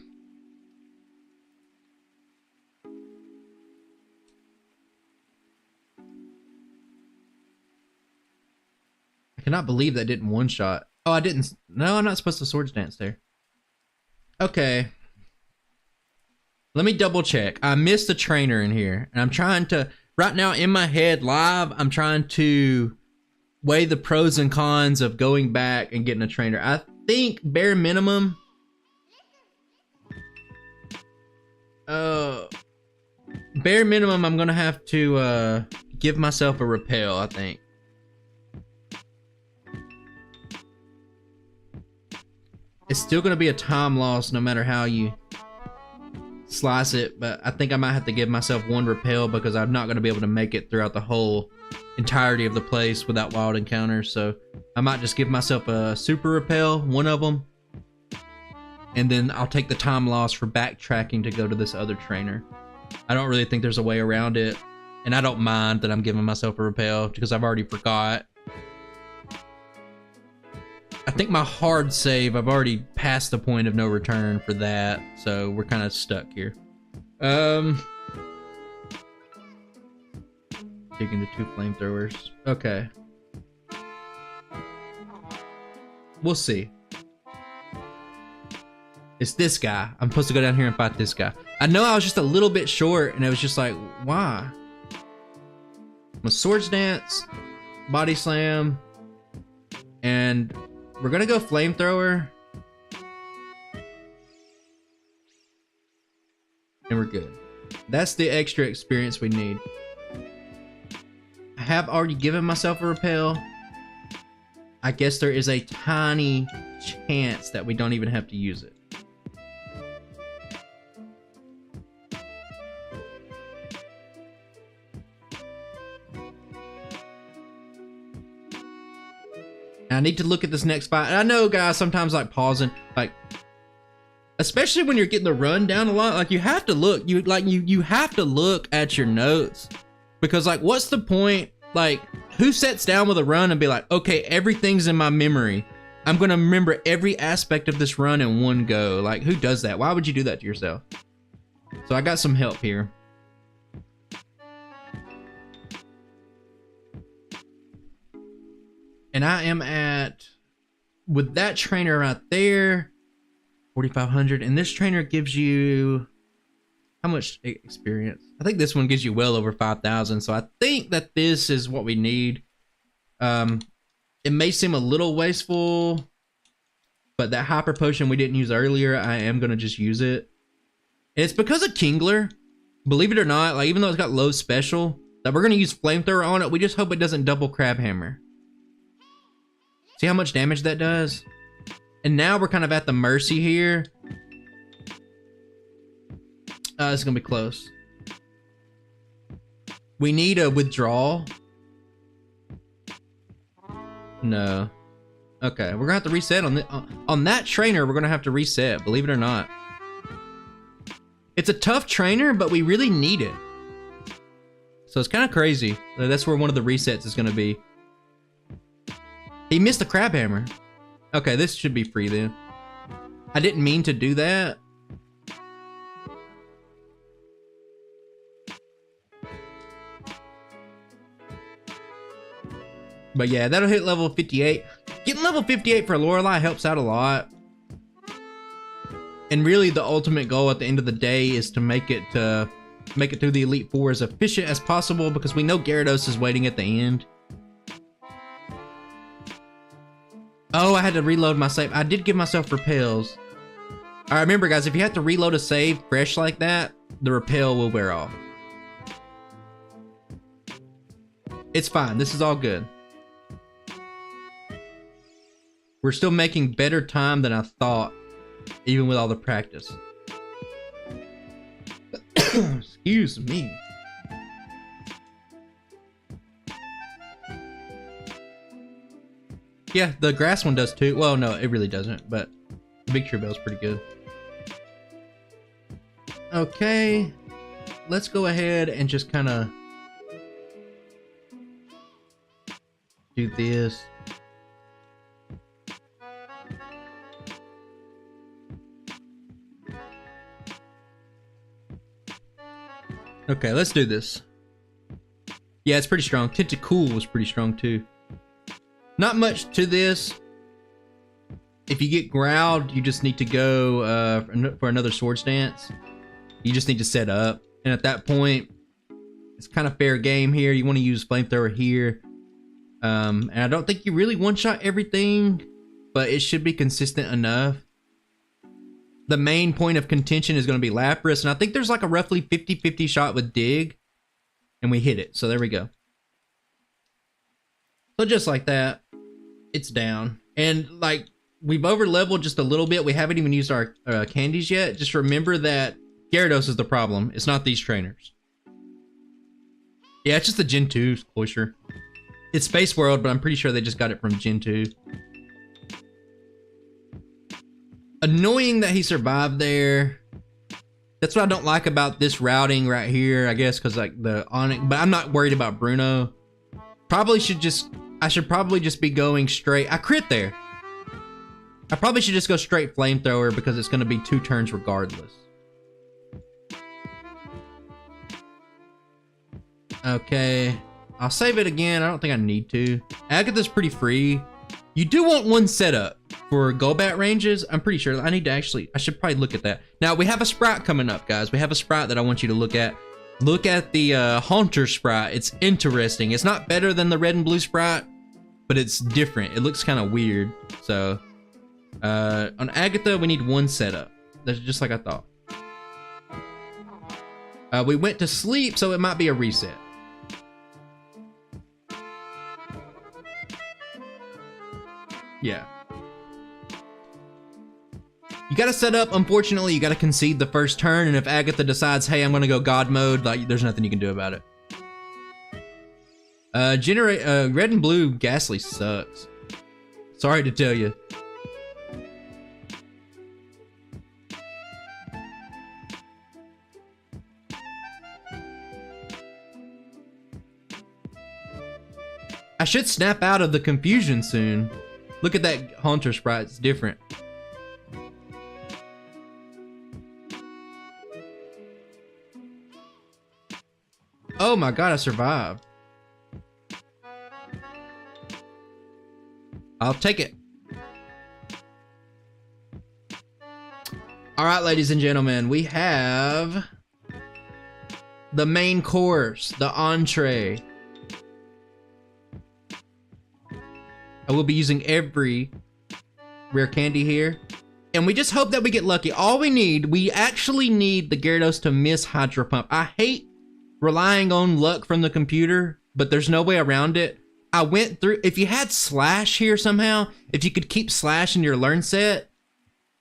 I cannot believe that didn't one shot. Oh, I didn't. No, I'm not supposed to swords dance there. Okay. Let me double check. I missed a trainer in here. And I'm trying to, right now in my head live, I'm trying to weigh the pros and cons of going back and getting a trainer. I think bare minimum. Bare minimum, I'm gonna have to give myself a repel, I think. It's still gonna be a time loss no matter how you slice it, but I think I might have to give myself one repel because I'm not gonna be able to make it throughout the whole entirety of the place without wild encounters. So I might just give myself a super repel, one of them, and then I'll take the time loss for backtracking to go to this other trainer. I don't really think there's a way around it, and I don't mind that I'm giving myself a repel because I've already forgot. I think my hard save, I've already passed the point of no return for that, so we're kind of stuck here. Dig into 2 flamethrowers. Okay. We'll see. It's this guy. I'm supposed to go down here and fight this guy. I know I was just a little bit short, and it was just like, why? I'm a swords dance, body slam, and we're gonna go flamethrower. And we're good. That's the extra experience we need. I have already given myself a repel. I guess there is a tiny chance that we don't even have to use it. I need to look at this next fight. And I know, guys, sometimes like pausing, like, especially when you're getting the run down a lot, like you have to look. You have to look at your notes, because like, what's the point? Like, who sits down with a run and be like, okay, everything's in my memory. I'm gonna remember every aspect of this run in one go. Like, who does that? Why would you do that to yourself? So I got some help here. And I am at, with that trainer right there, 4,500. And this trainer gives you, how much experience? I think this one gives you well over 5,000. So I think that this is what we need. It may seem a little wasteful, but that hyper potion we didn't use earlier, I am going to just use it. And it's because of Kingler. Believe it or not, like, even though it's got low special, that we're going to use flamethrower on it. We just hope it doesn't double crab hammer. See how much damage that does? And now we're kind of at the mercy here. This is gonna be close. We need a withdrawal. No. Okay, we're gonna have to reset on that trainer. We're gonna have to reset, believe it or not. It's a tough trainer, but we really need it. So it's kind of crazy. That's where one of the resets is gonna be. He missed the crab hammer. Okay, this should be free then. I didn't mean to do that. But yeah, that'll hit level 58. Getting level 58 for Lorelei helps out a lot. And really the ultimate goal at the end of the day is to make it through the Elite Four as efficient as possible, because we know Gyarados is waiting at the end. Oh, I had to reload my save. I did give myself repels. All right, remember guys, if you have to reload a save fresh like that, the repel will wear off. It's fine. This is all good. We're still making better time than I thought, even with all the practice. Excuse me. Yeah, the grass one does too. Well, no, it really doesn't, but the Big Tree Bell's pretty good. Okay, let's go ahead and just kind of do this. Okay, let's do this. Yeah, it's pretty strong. Tentacool was pretty strong too. Not much to this. If you get growled, you just need to go for another Swords Dance. You just need to set up. And at that point, it's kind of fair game here. You want to use Flamethrower here. And I don't think you really one-shot everything, but it should be consistent enough. The main point of contention is going to be Lapras, and I think there's like a roughly 50-50 shot with Dig, and we hit it. So there we go. So just like that, it's down. And like, we've over-leveled just a little bit. We haven't even used our candies yet. Just remember that Gyarados is the problem. It's not these trainers. Yeah, it's just the Gen 2's closure. It's Space World, but I'm pretty sure they just got it from Gen 2. Annoying that he survived there. That's what I don't like about this routing right here, I guess, because like the Onyx, but I'm not worried about Bruno. I should probably just be going straight. I crit there. I probably should just go straight Flamethrower because it's going to be 2 turns regardless. Okay, I'll save it again. I don't think I need to. Agatha's pretty free. You do want one setup for Golbat ranges. I'm pretty sure I should probably look at that. Now we have a Sprite coming up, guys. We have a Sprite that I want you to look at. Look at the Haunter Sprite. It's interesting. It's not better than the red and blue Sprite, but it's different. It looks kind of weird. So on Agatha, we need one setup. That's just like I thought. We went to sleep, so it might be a reset. Yeah. You gotta set up, unfortunately, you gotta concede the first turn, and if Agatha decides, hey, I'm gonna go God mode, like, there's nothing you can do about it. Red and blue Ghastly sucks. Sorry to tell you. I should snap out of the confusion soon. Look at that Haunter Sprite, it's different. Oh my god, I survived. I'll take it. All right, ladies and gentlemen, we have the main course, the entree. I will be using every rare candy here. And we just hope that we get lucky. All we actually need the Gyarados to miss Hydro Pump. I hate relying on luck from the computer, but there's no way around it. I went through, if you had Slash here somehow, if you could keep Slash in your learn set,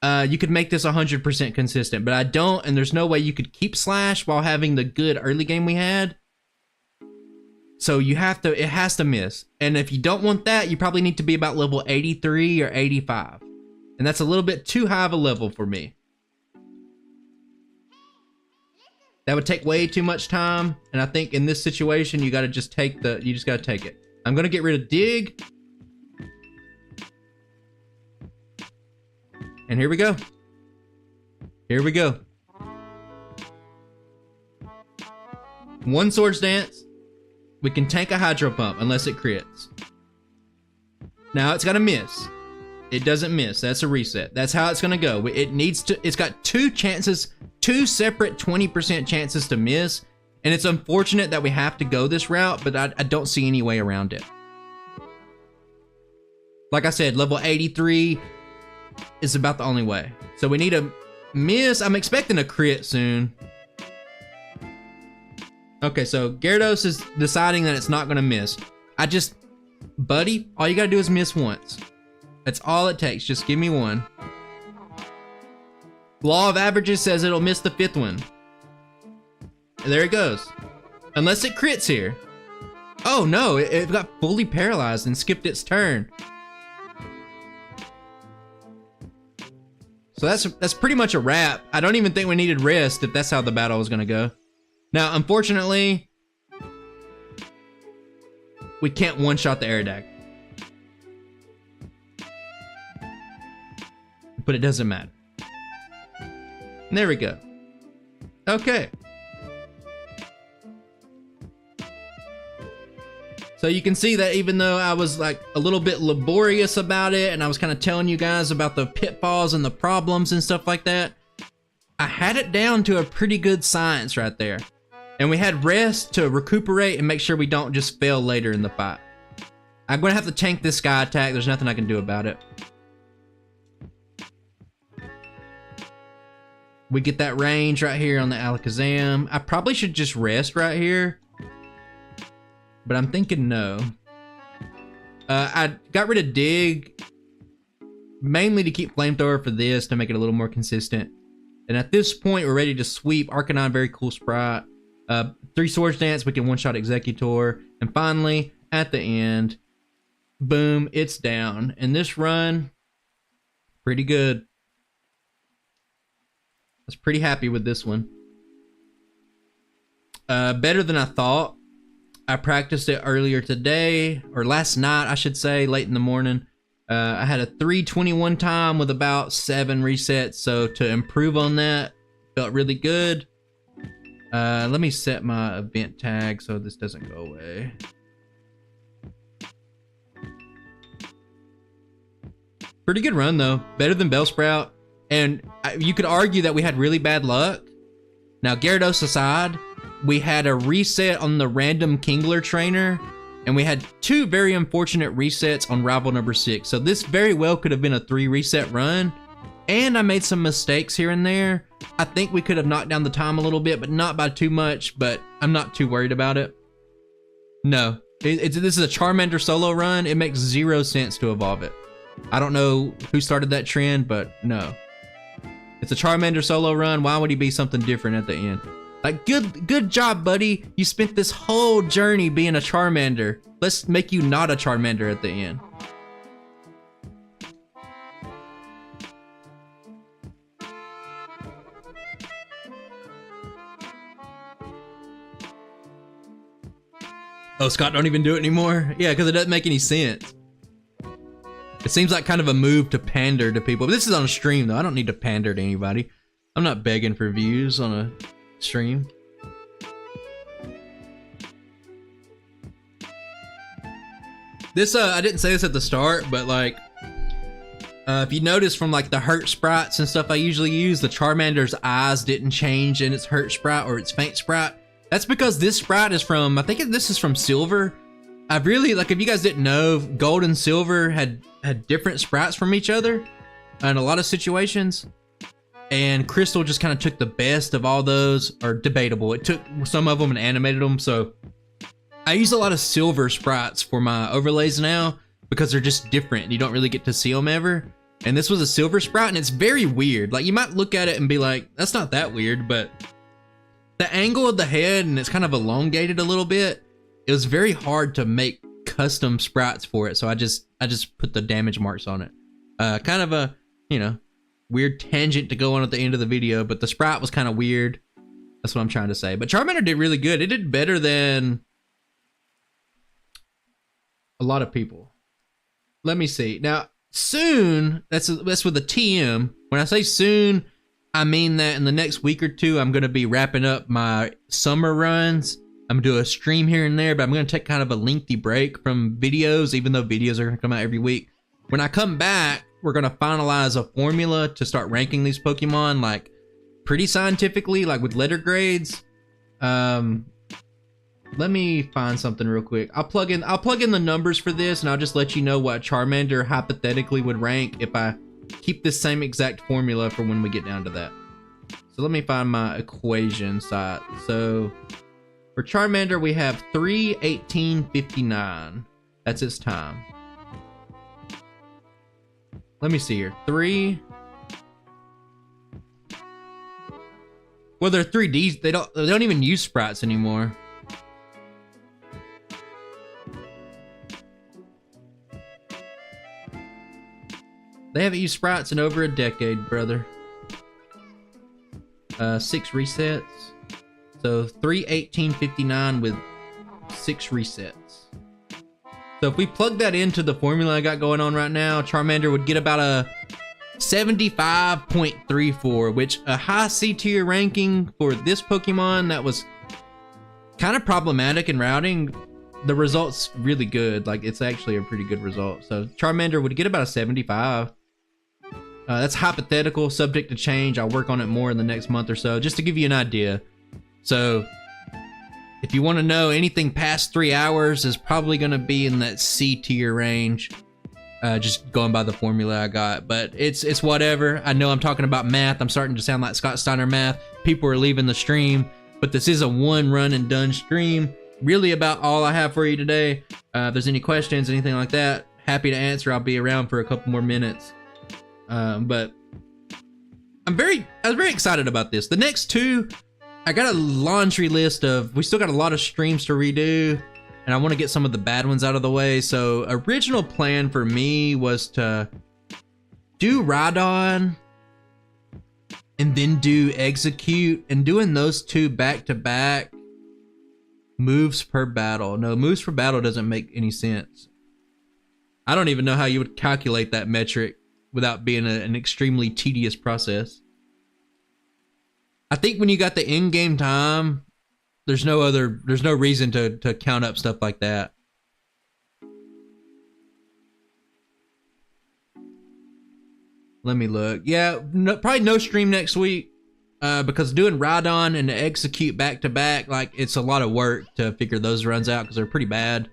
you could make this 100% consistent, but I don't, and there's no way you could keep Slash while having the good early game we had. So you have to, it has to miss. And if you don't want that, you probably need to be about level 83 or 85. And that's a little bit too high of a level for me. That would take way too much time. And I think in this situation, you gotta just take you just gotta take it. I'm gonna get rid of Dig. And here we go. Here we go. One Swords Dance. We can tank a Hydro Pump unless it crits. Now it's gotta miss. It doesn't miss. That's a reset. That's how it's gonna go. It needs to. It's got 2 chances, 2 separate 20% chances to miss, and it's unfortunate that we have to go this route, but I don't see any way around it. like I said, level 83 is about the only way. So we need a miss. I'm expecting a crit soon. Okay, so Gyarados is deciding that it's not gonna miss. Buddy, all you gotta do is miss once. That's all it takes, just give me one. Law of averages says it'll miss the 5th one. And there it goes. Unless it crits here. Oh no, it got fully paralyzed and skipped its turn. So that's pretty much a wrap. I don't even think we needed rest if that's how the battle was gonna go. Now, unfortunately, we can't one-shot the Aerodactyl. But it doesn't matter. There we go. Okay. So you can see that even though I was like a little bit laborious about it and I was kind of telling you guys about the pitfalls and the problems and stuff like that, I had it down to a pretty good science right there. And we had rest to recuperate and make sure we don't just fail later in the fight. I'm gonna have to tank this Sky Attack. There's nothing I can do about it. We get that range right here on the Alakazam. I probably should just rest right here. But I'm thinking no. I got rid of Dig. Mainly to keep Flamethrower for this, to make it a little more consistent. And at this point, we're ready to sweep. Arcanine, very cool sprite. 3 Swords Dance, we can one-shot Executor. And finally, at the end, boom, it's down. And this run, pretty good. I was pretty happy with this one. Better than I thought. I practiced it earlier today, or last night, I should say, late in the morning. I had a 3:21 time with about 7 resets, so to improve on that, felt really good. Let me set my event tag so this doesn't go away. Pretty good run though, better than Bellsprout. And you could argue that we had really bad luck. Now Gyarados aside, we had a reset on the random Kingler trainer, and we had 2 very unfortunate resets on rival number 6. So this very well could have been a 3 reset run. And I made some mistakes here and there. I think we could have knocked down the time a little bit, but not by too much, but I'm not too worried about it. No, this is a Charmander solo run. It makes 0 sense to evolve it. I don't know who started that trend, but no. It's a Charmander solo run. Why would he be something different at the end? Like, good job, buddy. You spent this whole journey being a Charmander. Let's make you not a Charmander at the end. Oh, Scott don't even do it anymore? Yeah, because it doesn't make any sense. It seems like kind of a move to pander to people. But this is on a stream, though. I don't need to pander to anybody. I'm not begging for views on a stream. This, I didn't say this at the start, but like, if you notice from like the hurt sprites and stuff I usually use, the Charmander's eyes didn't change in its hurt sprite or its faint sprite. That's because this sprite is from, I think this is from Silver. I've really, like, if you guys didn't know, Gold and Silver had different sprites from each other in a lot of situations. And Crystal just kind of took the best of all those, or debatable. It took some of them and animated them. So I use a lot of Silver sprites for my overlays now because they're just different. You don't really get to see them ever. And this was a Silver sprite, and it's very weird. Like, you might look at it and be like, that's not that weird, but the angle of the head, and it's kind of elongated a little bit. It was very hard to make custom sprites for it, so I just put the damage marks on it. Kind of a, you know, weird tangent to go on at the end of the video, but the sprite was kind of weird. That's what I'm trying to say. But Charmander did really good. It did better than a lot of people. Let me see. Now, soon, that's with a TM. When I say soon, I mean that in the next week or 2, I'm going to be wrapping up my summer runs. I'm going to do a stream here and there, but I'm going to take kind of a lengthy break from videos, even though videos are going to come out every week. When I come back, we're going to finalize a formula to start ranking these Pokemon, like, pretty scientifically, like with letter grades. let me find something real quick. I'll plug in the numbers for this, and I'll just let you know what Charmander hypothetically would rank if I keep this same exact formula for when we get down to that. So let me find my equation site. So for Charmander, we have 3:18:59. That's its time. Let me see here. Well, they're 3Ds. They don't even use sprites anymore. They haven't used sprites in over a decade, brother. 6 resets. So 3:18:59 with 6 resets. So if we plug that into the formula I got going on right now, Charmander would get about a 75.34, which a high C tier ranking for this Pokemon that was kind of problematic in routing. The result's really good. Like, it's actually a pretty good result. So Charmander would get about a 75. That's hypothetical, subject to change. I'll work on it more in the next month or so, just to give you an idea. So if you want to know, anything past 3 hours is probably going to be in that C tier range. Just going by the formula I got, but it's whatever. I know I'm talking about math. I'm starting to sound like Scott Steiner math. People are leaving the stream, but this is a one run and done stream. Really about all I have for you today. If there's any questions, anything like that, happy to answer. I'll be around for a couple more minutes. But I was very excited about this. The next two, I got a laundry list of, we still got a lot of streams to redo, and I want to get some of the bad ones out of the way. So original plan for me was to do Rhydon and then do Execute, and doing those two back to back. Moves per battle. No, moves per battle doesn't make any sense. I don't even know how you would calculate that metric without being an extremely tedious process. I think when you got the in-game time, there's no reason to count up stuff like that. Let me look. Yeah, probably no stream next week. Because doing Rhydon and Execute back to back, like, it's a lot of work to figure those runs out because they're pretty bad.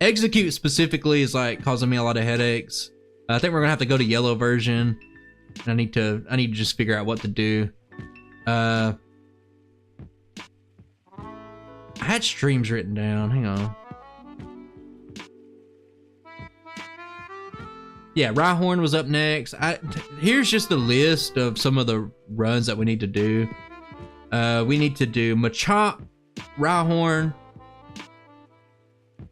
Execute specifically is like causing me a lot of headaches. I think we're gonna have to go to yellow version. I need to just figure out what to do. I had streams written down. Hang on. Yeah, Rhyhorn was up next. Here's just a list of some of the runs that we need to do. We need to do Machop, Rhyhorn,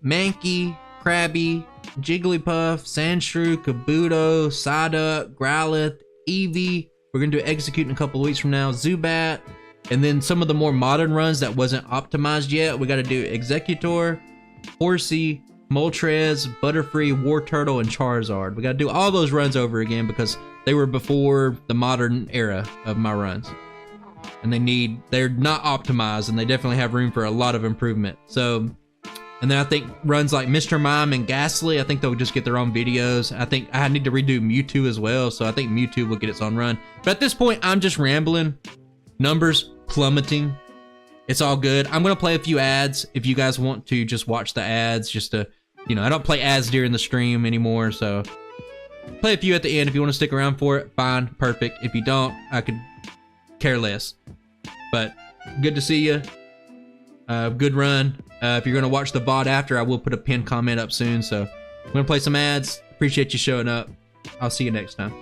Mankey, Krabby, Jigglypuff, Sandshrew, Kabuto, Psyduck, Growlithe, Eevee. We're gonna do Execute in a couple of weeks from now. Zubat, and then some of the more modern runs that wasn't optimized yet. We got to do Executor, Horsey, Moltres, Butterfree, Wartortle, and Charizard. We got to do all those runs over again because they were before the modern era of my runs, and they're not optimized, and they definitely have room for a lot of improvement. So, and then I think runs like Mr. Mime and Ghastly, I think they'll just get their own videos. I think I need to redo Mewtwo as well, so I think Mewtwo will get its own run. But at this point, I'm just rambling. Numbers plummeting. It's all good. I'm gonna play a few ads if you guys want to just watch the ads, just to, I don't play ads during the stream anymore, so play a few at the end. If you want to stick around for it, fine, perfect. If you don't, I could care less. But good to see you. Good run. If you're gonna watch the VOD after, I will put a pinned comment up soon. So I'm gonna play some ads. Appreciate you showing up. I'll see you next time.